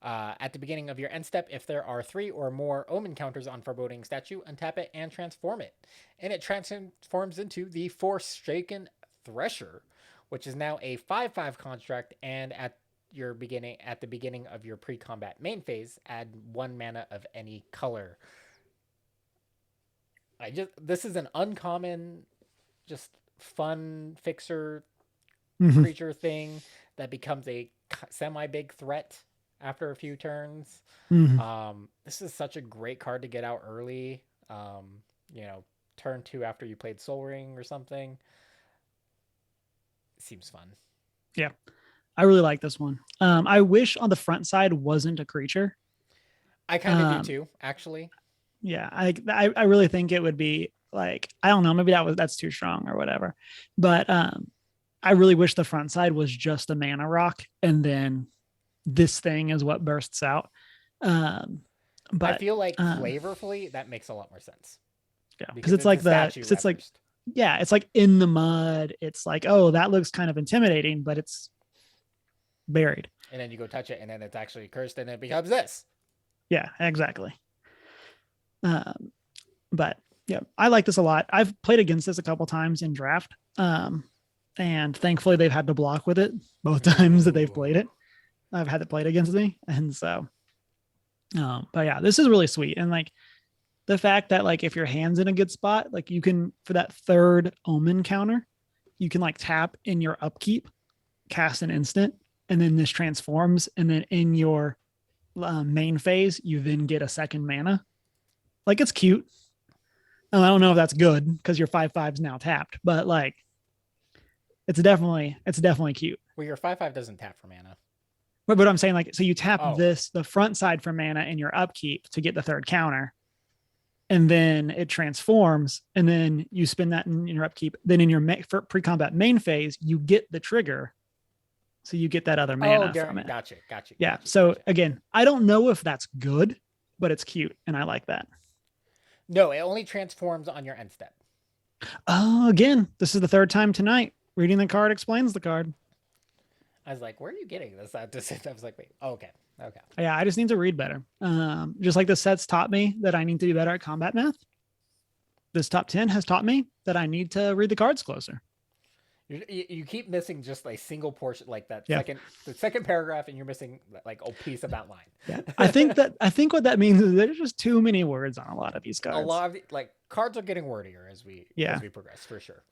At the beginning of your end step, if there are 3 or more omen counters on Foreboding Statue, untap it and transform it. And it transforms into the Forsaken Thresher, which is now a 5/5 construct, and at the beginning of your pre-combat main phase, add 1 mana of any color. This is an uncommon, just fun fixer creature thing that becomes a semi-big threat after a few turns. This is such a great card to get out early. Turn 2 after you played Soul Ring or something. It seems fun. Yeah. I really like this one. I wish on the front side wasn't a creature. I kind of do too, actually. Yeah, I really think it would be like, I don't know, maybe that's too strong or whatever. But I really wish the front side was just a mana rock, and then this thing is what bursts out. But I feel like flavorfully that makes a lot more sense. Yeah, because it's like it's like, yeah, it's like in the mud. It's like, oh, that looks kind of intimidating, but it's buried. And then you go touch it, and then it's actually cursed, and it becomes this. Yeah, exactly. But yeah, I like this a lot. I've played against this a couple times in draft. And thankfully they've had to block with it both times that they've played it. I've had it played against me. And so, but yeah, this is really sweet. And like the fact that like, if your hand's in a good spot, like you can, for that third omen counter, you can like tap in your upkeep, cast an instant, and then this transforms. And then in your main phase, you then get a second mana. Like, it's cute. I don't know if that's good because your 5/5's now tapped, but like, it's definitely cute. Well, your 5/5 doesn't tap for mana. But I'm saying, like, so you tap the front side for mana in your upkeep to get the third counter, and then it transforms, and then you spend that in your upkeep. Then in your pre-combat main phase, you get the trigger, so you get that other mana from it. Gotcha. Yeah. So again, I don't know if that's good, but it's cute, and I like that. No, it only transforms on your end step. Oh, again, this is the third time tonight. Reading the card explains the card. I was like, where are you getting this? I was like, wait, okay. Yeah, I just need to read better. Just like the sets taught me that I need to be better at combat math. This top 10 has taught me that I need to read the cards closer. You keep missing just a single portion, like that the second paragraph, and you're missing like a piece of that line. Yeah, I think what that means is there's just too many words on a lot of these cards. A lot of cards are getting wordier as we progress, for sure.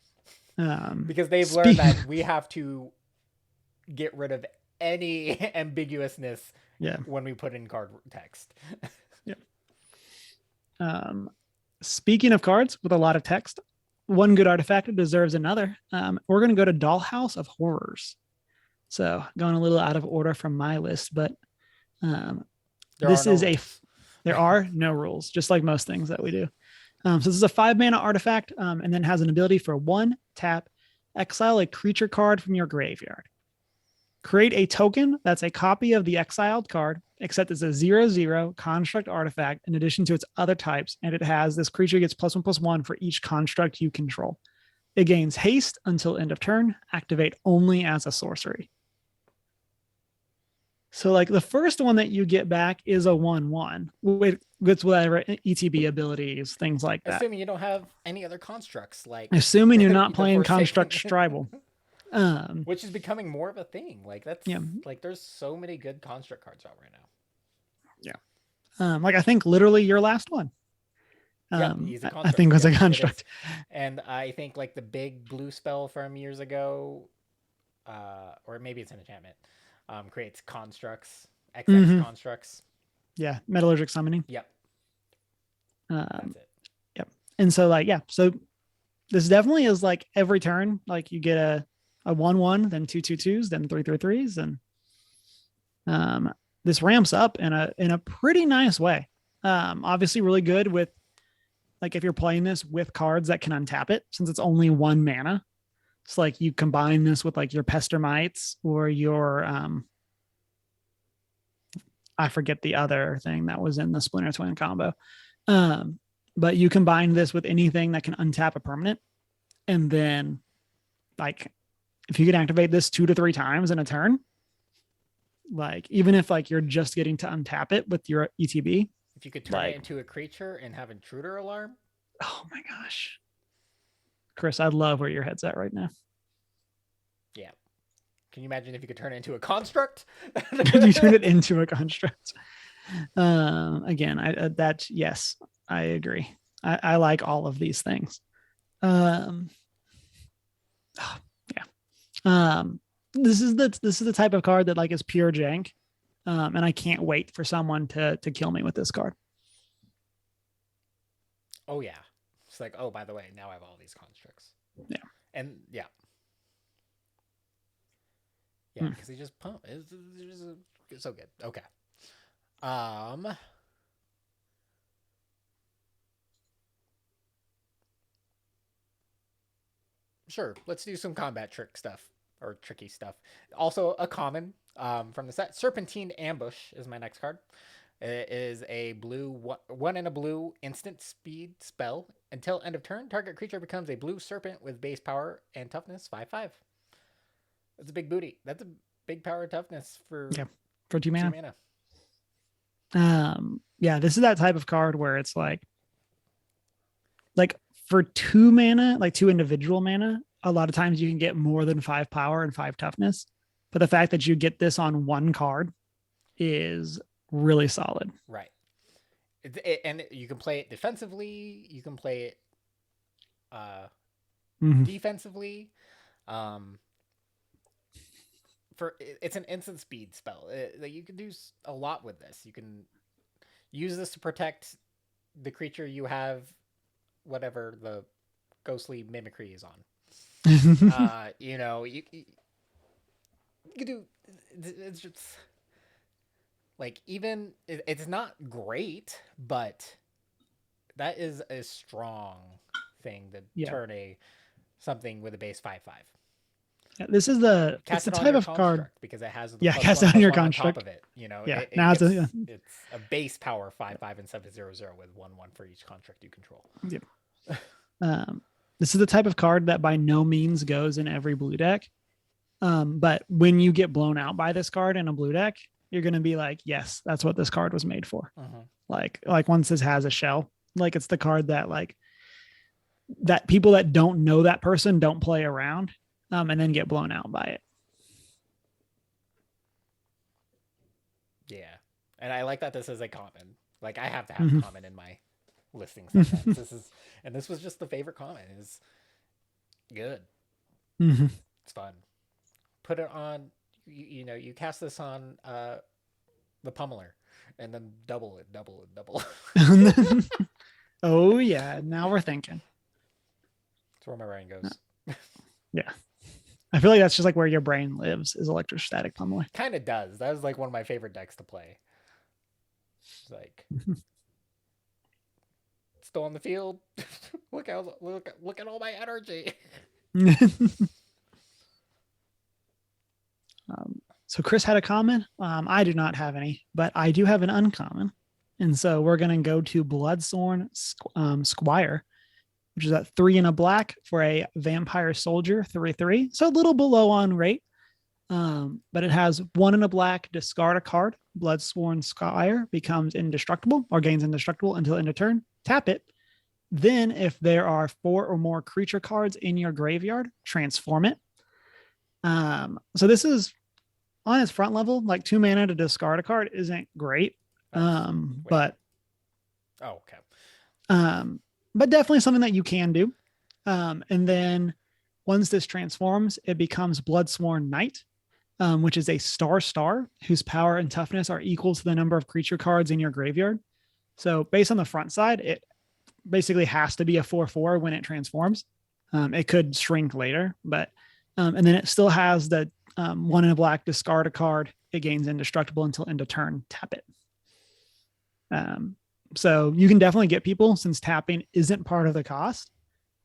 Because they've learned that we have to get rid of any ambiguousness when we put in card text. Speaking of cards with a lot of text, one good artifact deserves another. We're going to go to Dollhouse of Horrors. So going a little out of order from my list, but there are no rules, just like most things that we do. So this is a 5-mana artifact, and then has an ability for 1 tap, exile a creature card from your graveyard. Create a token that's a copy of the exiled card, except it's a 0/0 construct artifact in addition to its other types, and it has this creature gets +1/+1 for each construct you control. It gains haste until end of turn, activate only as a sorcery. So like the first one that you get back is a 1/1 with whatever ETB abilities, things like that. Assuming you don't have any other constructs, like assuming you're not playing Construct Tribal. Which is becoming more of a thing. Like that's like there's so many good construct cards out right now. Yeah. Like I think literally your last one. Yep, he's a I think construct. it was a Yep, it is. construct. And I think like the big blue spell from years ago, or maybe it's an enchantment, creates constructs, XX Mm-hmm. constructs. Yeah, metallurgic summoning. Yep, Um, that's it. yep. And so like, yeah, so this definitely is like every turn, like you get a 1/1, then 2/2/2s, then 3/3/3s, and this ramps up in a pretty nice way. Obviously really good with like if you're playing this with cards that can untap it, since it's only 1 mana. It's like you combine this with like your Pester Mites or your I forget the other thing that was in the Splinter Twin combo. But you combine this with anything that can untap a permanent, and then like if you can activate this 2 to 3 times in a turn, like even if like you're just getting to untap it with your ETB. If you could turn it into a creature and have intruder alarm. Oh my gosh. Chris, I love where your head's at right now. Yeah. Can you imagine if you could turn it into a construct? Could you turn it into a construct? Again, yes, I agree. I like all of these things. Yeah. This is the type of card that like is pure jank. And I can't wait for someone to kill me with this card. Oh yeah. It's like, oh, by the way, now I have all these constructs. Yeah. And yeah. Yeah, because he just pumped. It's so good. Okay. Sure. Let's do some combat trick stuff or tricky stuff. Also, a common from the set. Serpentine Ambush is my next card. It is a blue 1 and a blue instant speed spell. Until end of turn, target creature becomes a blue serpent with base power and toughness 5/5. That's a big booty. That's a big power toughness for 2 mana. Yeah, this is that type of card where it's like for 2 mana, like 2 individual mana, a lot of times you can get more than 5 power and 5 toughness. But the fact that you get this on 1 card is really solid. Right. And you can play it defensively. You can play it defensively. It's an instant speed spell. You can do a lot with this. You can use this to protect the creature you have, whatever the ghostly mimicry is on. You can do. It's just like even it's not great, but that is a strong thing to turn something with a base 5/5. Yeah, this is the type of card because it has cast it on your construct. On top of it, now it's a base power 5/5 and 7/0/0 with 1/1 for each construct you control. Yep. This is the type of card that by no means goes in every blue deck. But when you get blown out by this card in a blue deck, you're going to be like, yes, that's what this card was made for. Like once this has a shell, like it's the card that like that people that don't know that person don't play around. And then get blown out by it. Yeah. And I like that this is a common. Like I have to have common in my listing sometimes. This was just the favorite common. It's good. It's fun. Put it on, you cast this on the pummeler and then double it. Oh yeah, now we're thinking. That's where my brain goes. Yeah. I feel like that's just like where your brain lives is electrostatic pummeling. Kind of does. That was like one of my favorite decks to play. It's like still on the field. look at all my energy. So Chris had a common. I do not have any, but I do have an uncommon. And so we're going to go to Bloodsworn Squire, which is at 3 and a black for a vampire soldier 3/3. So a little below on rate. But it has 1 and a black, discard a card. Bloodsworn Squire becomes indestructible or gains indestructible until end of turn. Tap it. Then if there are 4 or more creature cards in your graveyard, transform it. So this is on its front level, like 2 mana to discard a card isn't great. But oh, okay. But definitely something that you can do. And then once this transforms, it becomes Bloodsworn Knight, which is a star whose power and toughness are equal to the number of creature cards in your graveyard. So based on the front side, it basically has to be a 4/4 when it transforms. It could shrink later, but and then it still has the 1 in a black, discard a card. It gains indestructible until end of turn. Tap it. So you can definitely get people since tapping isn't part of the cost.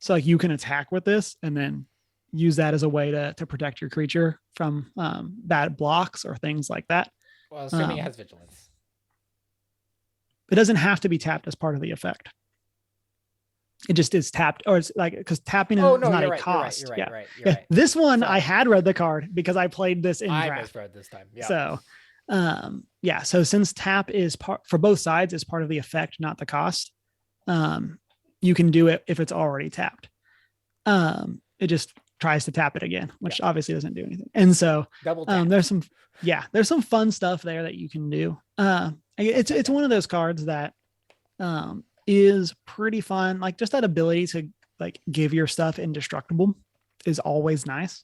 So like you can attack with this and then use that as a way to protect your creature from bad blocks or things like that. Well, assuming it has vigilance. It doesn't have to be tapped as part of the effect. It just is tapped, or it's like because tapping is not a cost. You're right. This one I had read the card because I played this in draft. I misread this time. Yeah. So so since tap is part for both sides is part of the effect, not the cost. You can do it if it's already tapped. It just tries to tap it again, which obviously doesn't do anything. And so double tap. there's some fun stuff there that you can do. It's one of those cards that is pretty fun. Like just that ability to like give your stuff indestructible is always nice.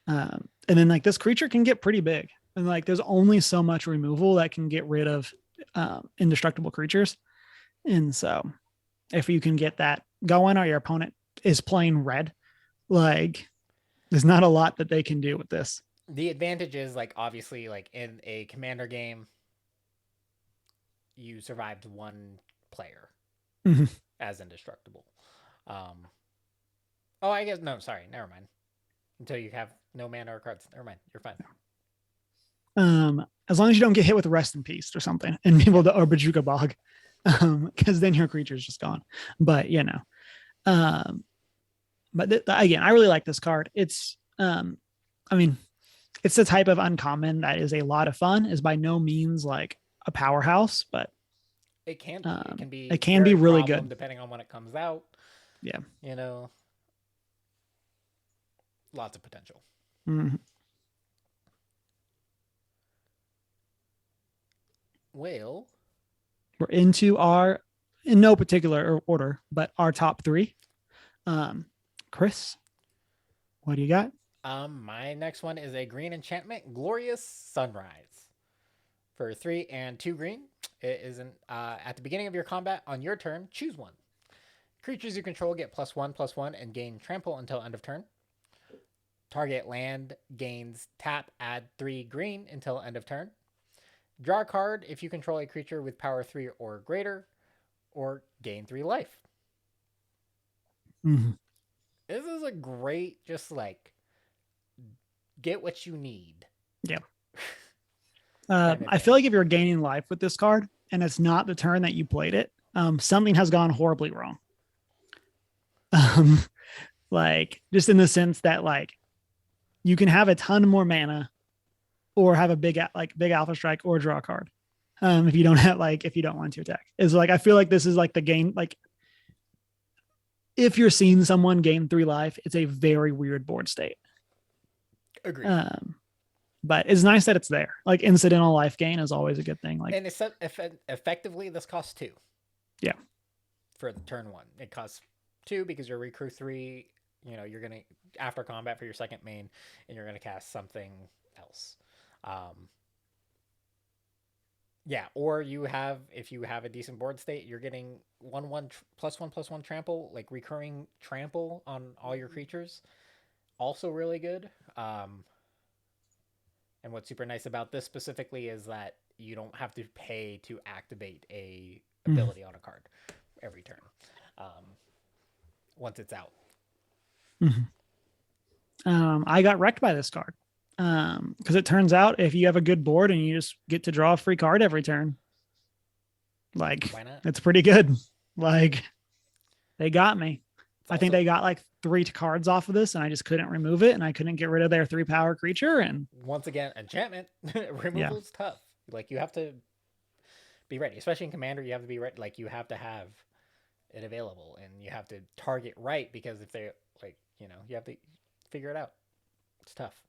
And then like this creature can get pretty big, and like there's only so much removal that can get rid of indestructible creatures. And so if you can get that going, or your opponent is playing red, like there's not a lot that they can do with this. The advantage is like obviously like in a commander game, you survived one player as indestructible. I guess no, sorry, never mind. Until you have no mana or cards, never mind, you're fine. As long as you don't get hit with Rest in Peace or something, and people or Bajuka Bog, because then your creature is just gone. But again, I really like this card. It's it's the type of uncommon that is a lot of fun. Is by no means like a powerhouse, but it can be. It can be really good depending on when it comes out. Yeah, lots of potential. Mm-hmm. Well, we're into our, in no particular order, but our top 3. Chris, what do you got? My next one is a green enchantment, Glorious Sunrise. For 3 and 2 green, it is at the beginning of your combat on your turn, choose one. Creatures you control get +1/+1 and gain trample until end of turn. Target land gains tap, add 3 green until end of turn. Draw a card if you control a creature with power 3 or greater, or gain 3 life. Mm-hmm. This is a great, just like, get what you need. Yeah. I feel like if you're gaining life with this card and it's not the turn that you played it, something has gone horribly wrong. Like just in the sense that like you can have a ton more mana or have a big alpha strike or draw a card. If you don't want to attack. Is like I feel like this is like the game, like if you're seeing someone gain 3 life, it's a very weird board state. Agreed. But it's nice that it's there. Like incidental life gain is always a good thing. Like, and it's effectively this costs 2. Yeah. For the turn 1, it costs 2 because you're recruit 3. You're gonna after combat for your second main, and you're gonna cast something else. Or if you have a decent board state, you're getting 1/1 +1/+1 trample, like recurring trample on all your creatures. Also really good. And what's super nice about this specifically is that you don't have to pay to activate a ability on a card every turn. Once it's out. I got wrecked by this card. Because it turns out if you have a good board and you just get to draw a free card every turn, like why not? It's pretty good. Like they got me. I think they got like 3 cards off of this, and I just couldn't remove it, and I couldn't get rid of their 3 power creature. And once again, enchantment removal is tough. Like you have to be ready, especially in Commander. You have to be ready. Like you have to have it available, and you have to target right because if they you have to figure it out. It's tough.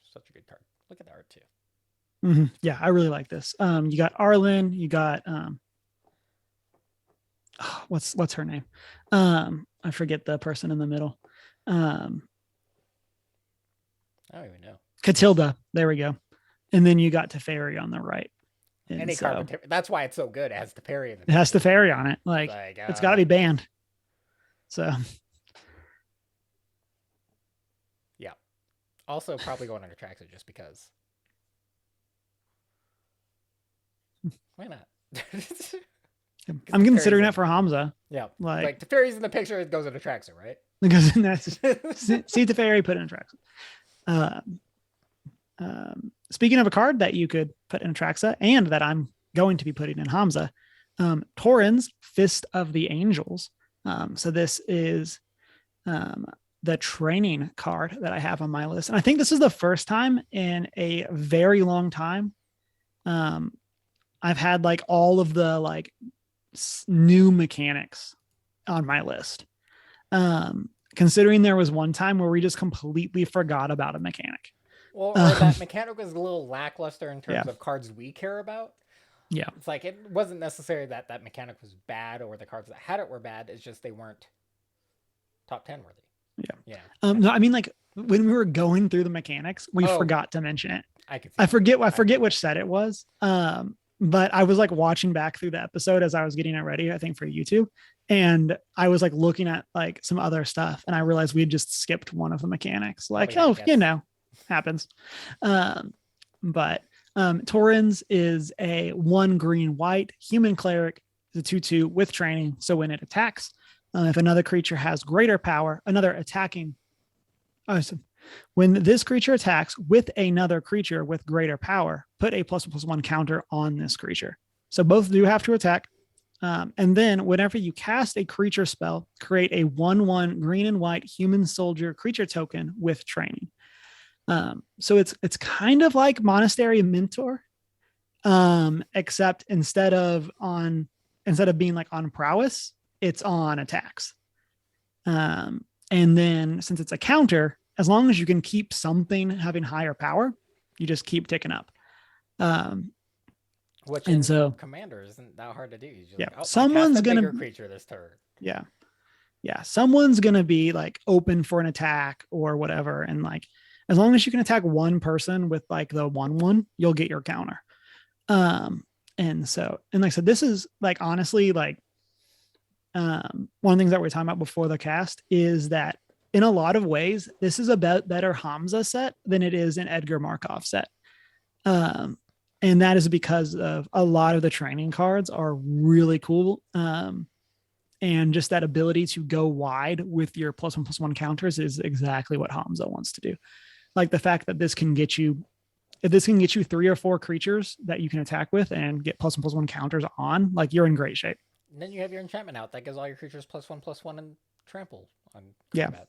Such a good card. Look at the art too. Yeah, I really like this. You got Arlen. You got what's her name? I forget the person in the middle. I don't even know. Catilda. There we go. And then you got Teferi on the right. And Any so card with that's why it's so good. It has Teferi in the it has name. Teferi on it. Like, it's got to be banned. So yeah. Also, probably going under Traxxas just because. Why not? I'm considering it for Hamza. Yeah. Like Teferi's in the picture, it goes into Traxxas, right? Because that's see Teferi, put in Traxxas. Speaking of a card that you could put in Traxa and that I'm going to be putting in Hamza, Torrens, Fist of the Angels. So this is the training card that I have on my list. And I think this is the first time in a very long time I've had like all of the like new mechanics on my list. Considering there was one time where we just completely forgot about a mechanic. Well, or that mechanic was a little lackluster in terms of cards we care about. Yeah. It's like, it wasn't necessarily that that mechanic was bad or the cards that had it were bad. It's just they weren't top 10 worthy. Yeah. No, I mean, like when we were going through the mechanics, we forgot to mention it. I forget which set it was. But I was like watching back through the episode as I was getting it ready, I think for YouTube. And I was like looking at like some other stuff and I realized we had just skipped one of the mechanics. Like, happens. But Torrens is a 1 green white human cleric, is a 2/2 with training. So when it attacks, if another creature has greater power, when this creature attacks with another creature with greater power, put a +1/+1 counter on this creature. So both do have to attack. And then whenever you cast a creature spell, create a 1/1 green and white human soldier creature token with training. So it's kind of like Monastery Mentor, except instead of being like on prowess, it's on attacks. And then since it's a counter, as long as you can keep something having higher power, you just keep ticking up. Which in Commander isn't that hard to do. Someone's gonna bigger creature this turn. Yeah. Someone's gonna be like open for an attack or whatever, and like as long as you can attack one person with like the 1/1, you'll get your counter. And like I said, this is like honestly like one of the things that we were talking about before the cast is that in a lot of ways, this is a better Hamza set than it is an Edgar Markov set. And that is because of a lot of the training cards are really cool. And just that ability to go wide with your +1/+1 counters is exactly what Hamza wants to do. Like the fact that this can get you 3 or 4 creatures that you can attack with and get +1/+1 counters on, like you're in great shape. And then you have your enchantment out that gives all your creatures +1/+1 and trample on combat.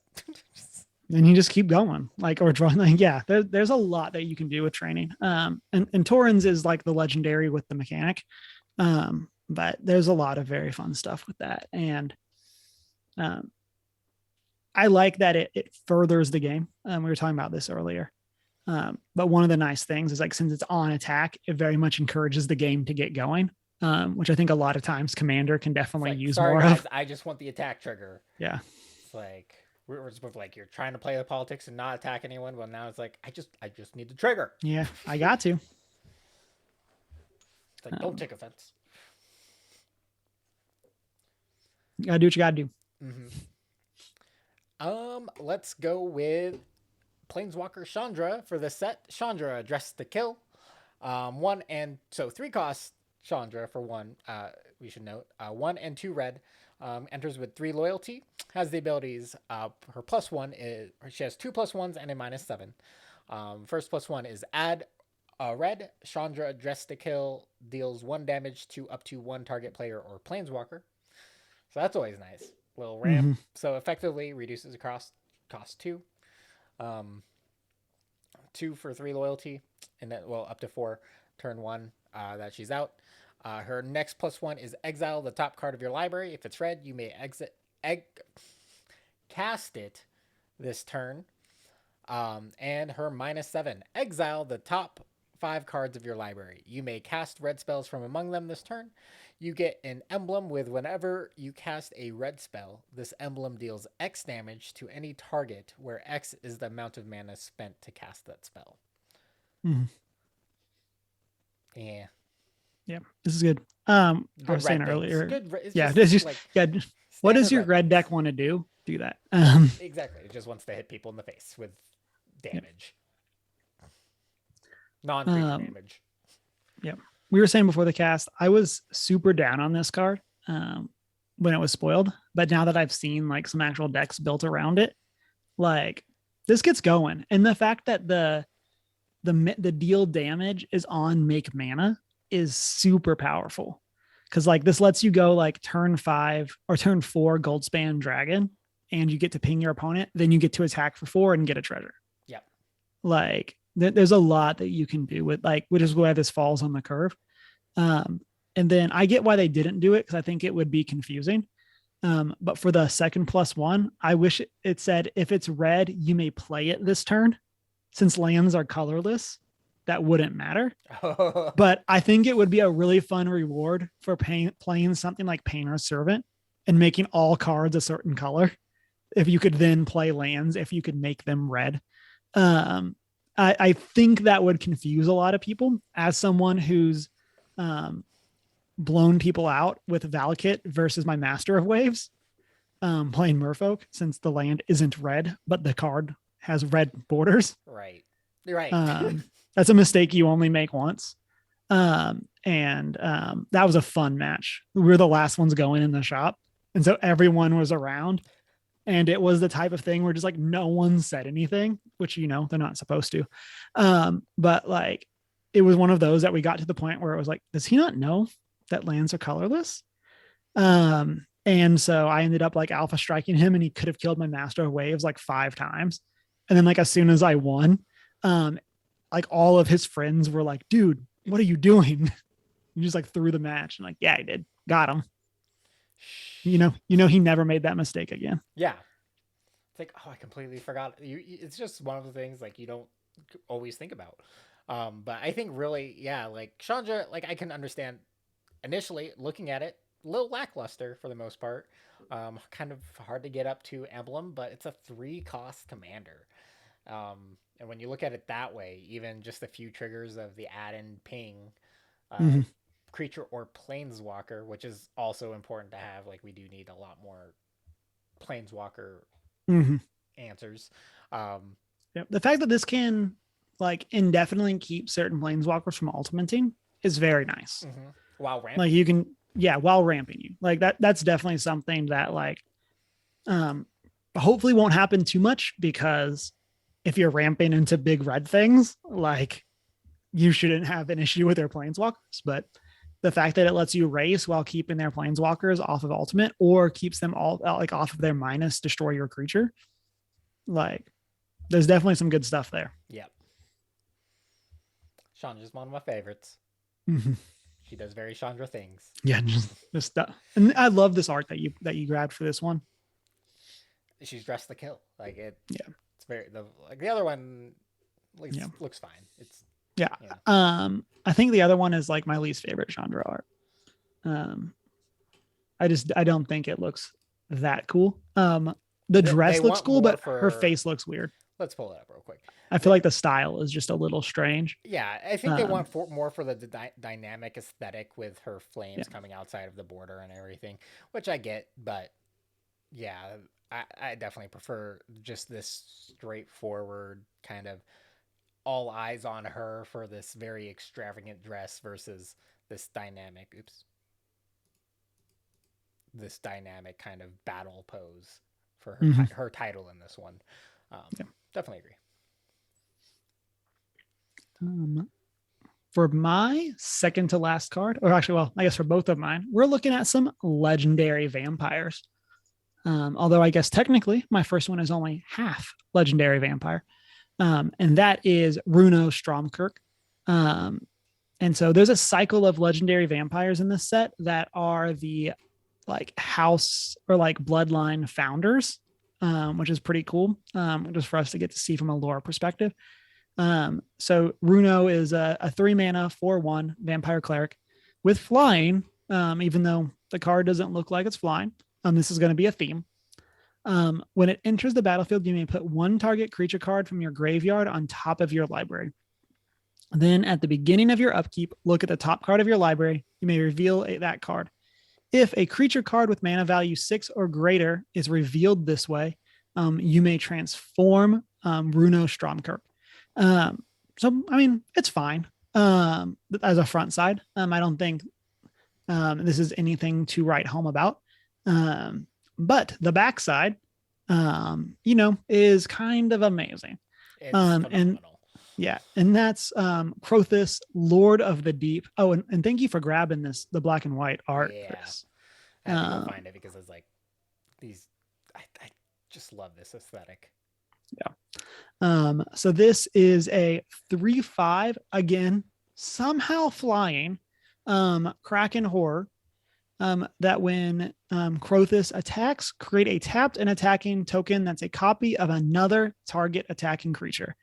And you just keep going, like, or drawing. Like, there's a lot that you can do with training. And Torrens is like the legendary with the mechanic. But there's a lot of very fun stuff with that. And I like that it furthers the game. We were talking about this earlier. But one of the nice things is like, since it's on attack, it very much encourages the game to get going. Which I think a lot of times Commander can definitely use more of. I just want the attack trigger. Yeah. It's like we're supposed like you're trying to play the politics and not attack anyone, but now it's like I just need the trigger. Yeah, I got to. It's like don't take offense. You gotta do what you gotta do. Let's go with Planeswalker Chandra for the set. Chandra, Dress to Kill. 3 costs Chandra for 1. We should note 1 and 2 red. Enters with 3 loyalty. Has the abilities. Her +1 is she has 2 +1s and a -7. First +1 is add a red. Chandra, Dress to Kill, deals 1 damage to up to 1 target player or planeswalker. So that's always nice. Little ramp. So effectively reduces the cost 2. 2 for 3 loyalty, and then up to 4 turn 1 that she's out. Her next +1 is exile the top card of your library. If it's red, you may cast it this turn. And her -7, exile the top 5 cards of your library. You may cast red spells from among them this turn. You get an emblem with whenever you cast a red spell, this emblem deals X damage to any target where X is the amount of mana spent to cast that spell. Mhm. Yeah. Yeah, this is good. I Good was saying red things. earlier. Good. It's Yeah, just it's just like yeah. What does standard your red things. deck want to do? Do that. Exactly. It just wants to hit people in the face with Yeah. damage. Non-creature Um, damage. yeah. We were saying before the cast, I was super down on this card when it was spoiled, but now that I've seen like some actual decks built around it, like this gets going, and the fact that the deal damage is on make mana is super powerful, because like this lets you go like turn 5 or turn 4 Goldspan Dragon, and you get to ping your opponent, then you get to attack for 4 and get a treasure. Yep. Like there's a lot that you can do with, like, which is where this falls on the curve. And then I get why they didn't do it, because I think it would be confusing. But for the second +1, I wish it said if it's red, you may play it this turn. Since lands are colorless, that wouldn't matter. But I think it would be a really fun reward for playing something like Painter's Servant and making all cards a certain color. If you could then play lands, if you could make them red. I think that would confuse a lot of people. As someone who's blown people out with Valakut versus my Master of Waves, playing Merfolk, since the land isn't red, but the card has red borders. Right. You're right. That's a mistake you only make once. That was a fun match. We were the last ones going in the shop. And so everyone was around. And it was the type of thing where just like no one said anything, which, you know, they're not supposed to. But like it was one of those that we got to the point where it was like, does he not know that lands are colorless? And so I ended up like alpha striking him, and he could have killed my Master of Waves like 5 times. And then like as soon as I won, like all of his friends were like, dude, what are you doing? You just like threw the match, and like, yeah, I did. Got him. You know, he never made that mistake again. Yeah. It's like, oh, I completely forgot. It's just one of the things like you don't always think about. But I think really, yeah, like Chandra, like I can understand initially looking at it, a little lackluster for the most part. Kind of hard to get up to emblem, but it's a 3-cost commander. And when you look at it that way, even just a few triggers of the add and ping, creature or planeswalker, which is also important to have. Like we do need a lot more planeswalker answers. The fact that this can like indefinitely keep certain planeswalkers from ultimating is very nice. While ramping. Like you can, while ramping you. Like that's definitely something that like hopefully won't happen too much, because if you're ramping into big red things, like you shouldn't have an issue with their planeswalkers. But the fact that it lets you race while keeping their planeswalkers off of ultimate, or keeps them all like off of their minus destroy your creature, like there's definitely some good stuff there. Yep. Chandra's one of my favorites. She does very Chandra things. Yeah, just stuff. And I love this art that you grabbed for this one. She's dressed to kill. Like it. Yeah. It's very the other one looks fine. It's yeah. I think the other one is like my least favorite Chandra art. I don't think it looks that cool. The dress looks cool, but her face looks weird. Let's pull it up real quick. I feel like the style is just a little strange. Yeah, I think they want more for the dynamic aesthetic with her flames coming outside of the border and everything, which I get, but yeah, I definitely prefer just this straightforward kind of all eyes on her for this very extravagant dress versus this dynamic kind of battle pose for her title in this one. Definitely agree. For my second to last card, or actually, well, I guess for both of mine, we're looking at some legendary vampires. Although I guess technically my first one is only half legendary vampire. And that is Runo Stromkirk. And so there's a cycle of legendary vampires in this set that are the like house or like bloodline founders, which is pretty cool. Just for us to get to see from a lore perspective. So Runo is a 3 mana 4/1 vampire cleric with flying. Even though the card doesn't look like it's flying, this is going to be a theme. When it enters the battlefield, you may put one target creature card from your graveyard on top of your library. Then at the beginning of your upkeep, look at the top card of your library. You may reveal that card. If a creature card with mana value 6 or greater is revealed this way, you may transform Runo Stromkirk. So, I mean, it's fine as a front side. I don't think this is anything to write home about. But the backside, is kind of amazing. It's And phenomenal. yeah, and that's Crothus, Lord of the Deep. Oh, and thank you for grabbing the black and white art, Yeah. Chris. I had to go find it because it's like these. I just love this aesthetic. Yeah. So this is a 3/5 again, somehow flying, Kraken horror. That when Crothus attacks, create a tapped and attacking token that's a copy of another target attacking creature.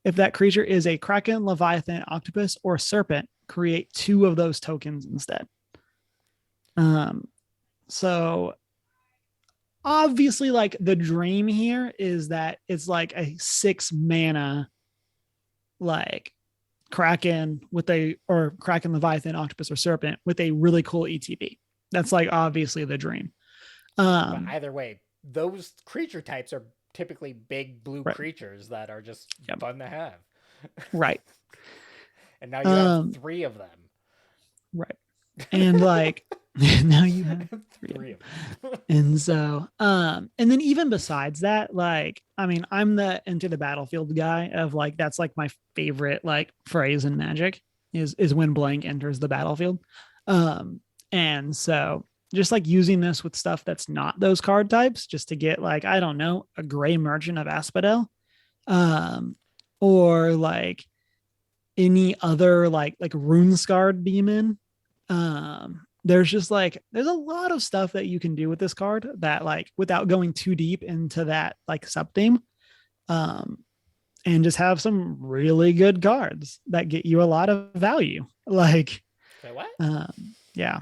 If that creature is a Kraken, Leviathan, Octopus, or Serpent, create 2 of those tokens instead. So obviously, like the dream here is that it's like a 6 mana, like Kraken or Kraken, Leviathan, Octopus, or Serpent with a really cool ETB. That's like obviously the dream. But either way, those creature types are typically big blue right. creatures that are just fun to have. Right. And now you have 3 of them. Right. And like now you have 3 of them. And so, and then even besides that, like, I mean, I'm the Enter the Battlefield guy of like, that's like my favorite like phrase in Magic is when blank enters the battlefield. And so just like using this with stuff that's not those card types, just to get like, I don't know, a gray Merchant of Asphodel, or like any other like rune scarred demon. There's just like there's a lot of stuff that you can do with this card that like without going too deep into that like sub theme, and just have some really good cards that get you a lot of value. Like, wait, what? Yeah.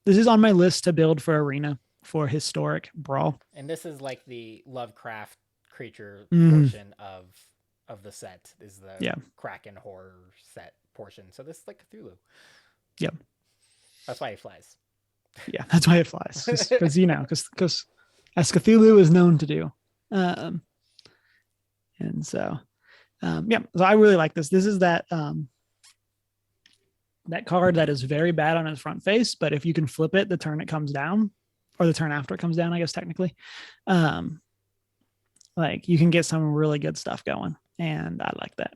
This is on my list to build for Arena for Historic Brawl. And this is like the Lovecraft creature portion of the set is the Kraken horror set portion. So this is like Cthulhu. Yep. That's why he flies. Yeah, that's why it flies. Because because as Cthulhu is known to do. And so so I really like this. This is that that card that is very bad on its front face, but if you can flip it the turn it comes down, or the turn after it comes down, I guess technically, like you can get some really good stuff going, and I like that.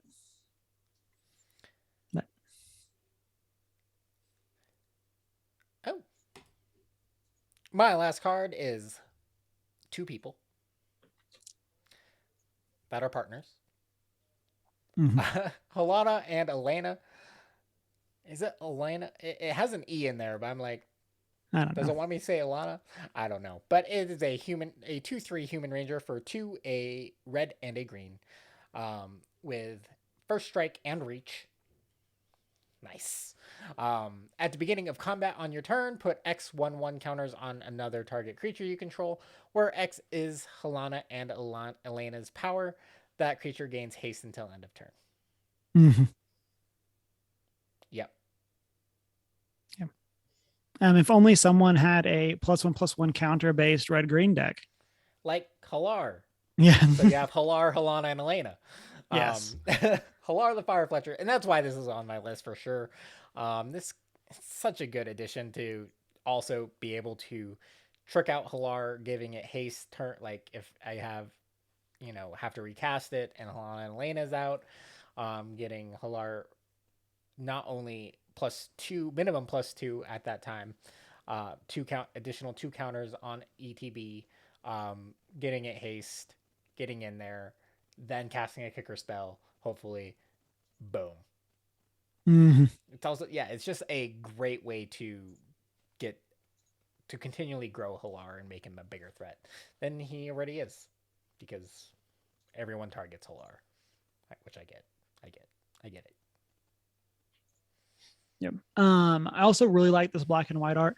Oh, my last card is 2 people that are partners. Halana and Elena. Is it Elena? It has an E in there, but I'm like, does it want me to say Alana? I don't know. But it is a 2/3 human ranger for 2, a red and a green, with first strike and reach. Nice. At the beginning of combat on your turn, put X/1/1 counters on another target creature you control, where X is Halana and Elena's power. That creature gains haste until end of turn. Yep. If only someone had a +1/+1 counter based red green deck, like Halar. Yeah. So you have Halar, Halana, and Elena. Yes. Halar the Fire Fletcher, and that's why this is on my list for sure. This is such a good addition to also be able to trick out Halar, giving it haste turn. Like if I have to recast it and Halana and Elena's out, getting Halar not only +2, minimum +2 at that time, additional 2 counters on ETB, getting it haste, getting in there, then casting a kicker spell, hopefully, boom. It's also, it's just a great way to continually grow Halar and make him a bigger threat than he already is, because everyone targets Halar. which I get. I get it. Yep. I also really like this black and white art.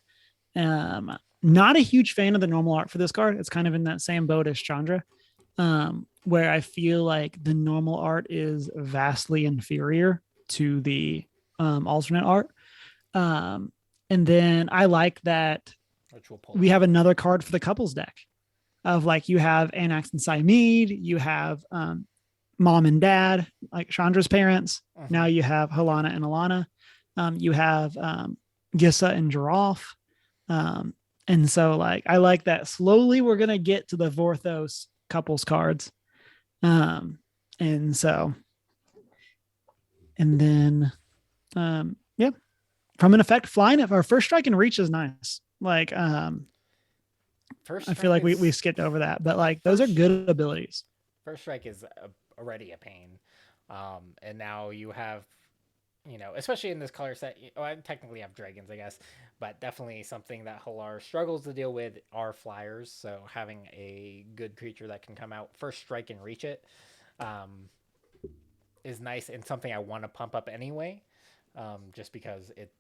Not a huge fan of the normal art for this card. It's kind of in that same boat as Chandra, where I feel like the normal art is vastly inferior to the alternate art. And then I like that we have another card for the couples deck of like you have Anax and Saimid, you have mom and dad, like Chandra's parents. Now you have Helena and Alana. You have Gissa and Giraffe. And so like I like that slowly we're gonna get to the Vorthos couples cards. And then yeah. From an effect, flying our first strike and reach is nice. Like First I feel like we skipped over that, but like those are good abilities. First strike is already a pain. And now you have, especially in this color set, I technically have dragons, I guess, but definitely something that Halar struggles to deal with are flyers. So having a good creature that can come out first strike and reach it is nice and something I want to pump up anyway, just because it,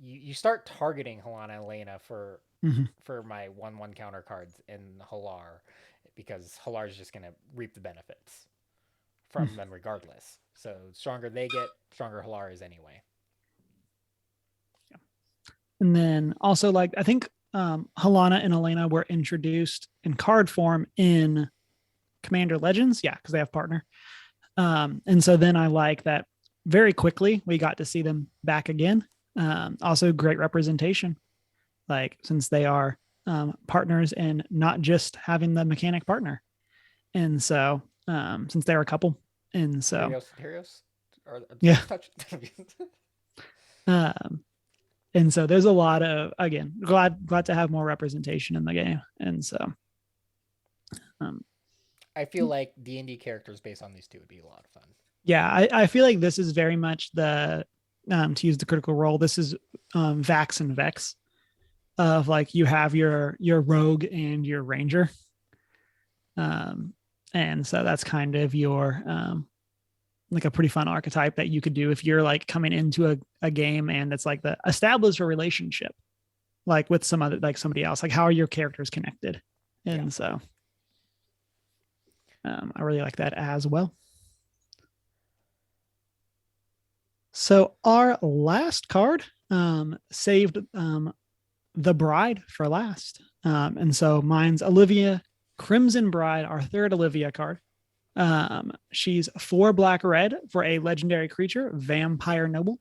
you start targeting Helena and Elena for my 1/1 counter cards in Halar, because Halar is just going to reap the benefits from them regardless. So stronger they get, stronger Halar is anyway. Yeah. And then also like I think Helena and Elena were introduced in card form in Commander Legends, yeah, because they have partner. And so then I like that very quickly we got to see them back again. Also great representation, like since they are partners and not just having the mechanic partner. And so since they're a couple, and so yeah. And so there's a lot of, again, glad to have more representation in the game. And so I feel like D&D characters based on these two would be a lot of fun. Yeah, I feel like this is very much the to use the Critical Role, this is Vax and Vex of like you have your rogue and your ranger. And so that's kind of your like a pretty fun archetype that you could do if you're like coming into a game and it's like the establish a relationship like with some other, like somebody else, like how are your characters connected? And so I really like that as well. So our last card saved the Bride for last. And so mine's Olivia Crimson Bride, our third Olivia card. She's 4 black red for a legendary creature, Vampire Noble.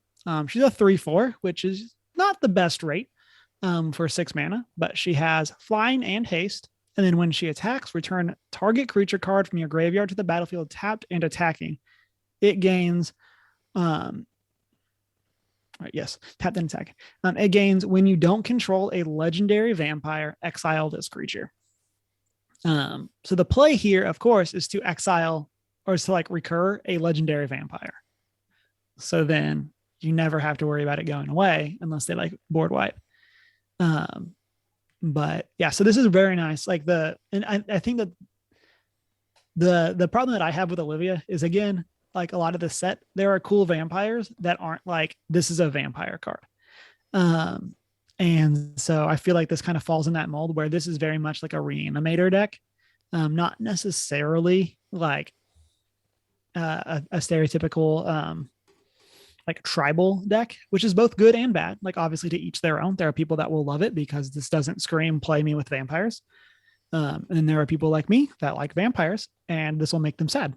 She's a 3/4, which is not the best rate for 6 mana, but she has flying and haste. And then when she attacks, return target creature card from your graveyard to the battlefield tapped and attacking. It gains yes, tapped and attack. It gains when you don't control a legendary vampire, exile this creature. So the play here, of course, is to exile or to like recur a legendary vampire. So then you never have to worry about it going away unless they like board wipe. But yeah, so this is very nice. Like I think that the problem that I have with Olivia is, again, like a lot of the set, there are cool vampires that aren't like, this is a vampire card. And so I feel like this kind of falls in that mold where this is very much like a reanimator deck. Not necessarily like a stereotypical like tribal deck, which is both good and bad. Like obviously to each their own. There are people that will love it because this doesn't scream play me with vampires. And then there are people like me that like vampires and this will make them sad.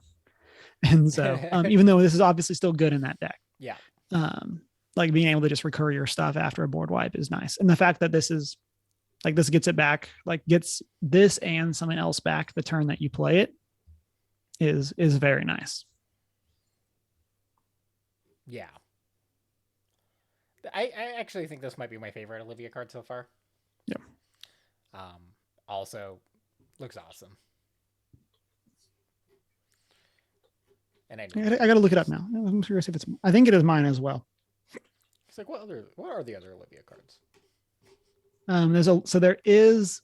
And so even though this is obviously still good in that deck. Yeah. Like being able to just recur your stuff after a board wipe is nice. And the fact that this is like, this gets it back, like gets this and something else back the turn that you play it is very nice. Yeah. I actually think this might be my favorite Olivia card so far. Yep. Also looks awesome. And I got to look it up now. I'm curious if I think it is mine as well. It's like, what are the other Olivia cards? There is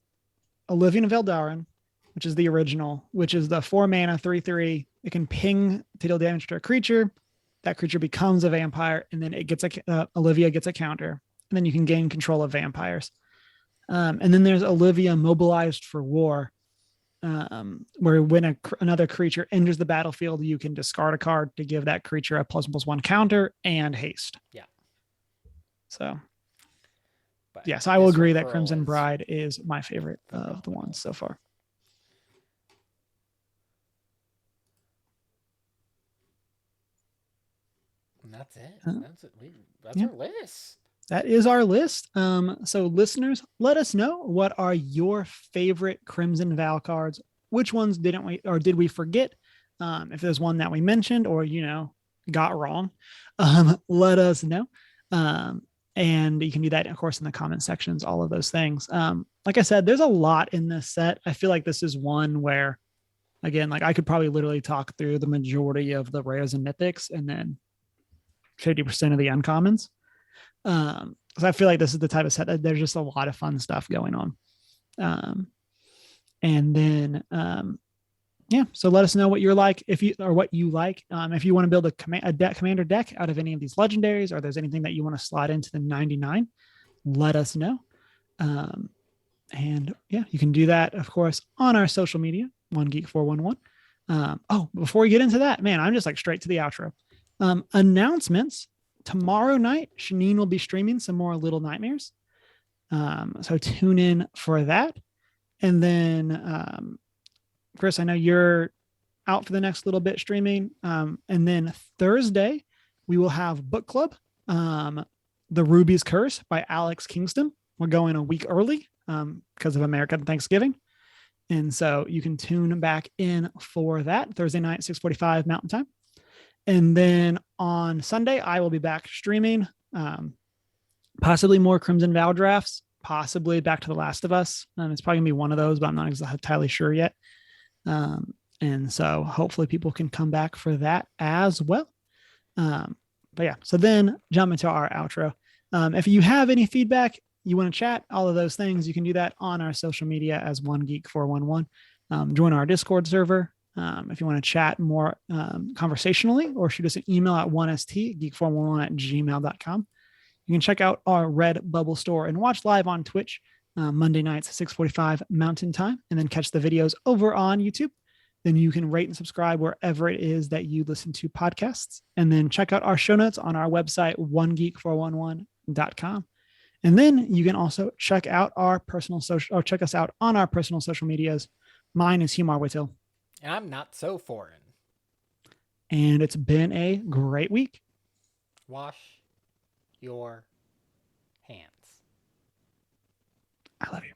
Olivia Veldarin, which is the original, which is the 4 mana 3/3. It can ping to deal damage to a creature. That creature becomes a vampire, and then it gets Olivia gets a counter, and then you can gain control of vampires. And then there's Olivia Mobilized for War, where when another creature enters the battlefield, you can discard a card to give that creature a +1/+1 counter and haste. Yeah. So, But yes, I will agree that Pearl Crimson Bride is my favorite of the ones so far. And that's it. That's our list. That is our list. So listeners, let us know, what are your favorite Crimson Vow cards? Which ones did we forget? If there's one that we mentioned or, got wrong, let us know. And you can do that, of course, in the comment sections, all of those things. Like I said, there's a lot in this set. I feel like this is one where, again, like I could probably literally talk through the majority of the rares and mythics and then 50% of the uncommons. Because I feel like this is the type of set that there's just a lot of fun stuff going on. And then, so let us know what you're like, what you like. If you want to build a commander deck out of any of these legendaries, or there's anything that you want to slide into the 99, let us know. And you can do that, of course, on our social media, OneGeek411. Before we get into that, man, I'm just like straight to the outro. Announcements. Tomorrow night, Shanine will be streaming some more Little Nightmares. So tune in for that. And then, Chris, I know you're out for the next little bit streaming. And then Thursday, we will have book club, The Ruby's Curse by Alex Kingston. We're going a week early because of American Thanksgiving. And so you can tune back in for that Thursday night, 6:45 Mountain Time. And then on Sunday, I will be back streaming, possibly more Crimson Vow drafts, possibly back to The Last of Us. It's probably gonna be one of those, but I'm not entirely sure yet. And so hopefully people can come back for that as well. So then jump into our outro. If you have any feedback, you want to chat, all of those things, you can do that on our social media as OneGeek411. Join our Discord server. If you want to chat more conversationally, or shoot us an email at 1stgeek411@gmail.com. You can check out our Redbubble store and watch live on Twitch Monday nights at 6:45 Mountain Time, and then catch the videos over on YouTube. Then you can rate and subscribe wherever it is that you listen to podcasts, and then check out our show notes on our website, onegeek411.com. And then you can also check out check us out on our personal social medias. Mine is Humar Whittill. And I'm not so foreign. And it's been a great week. Wash your hands. I love you.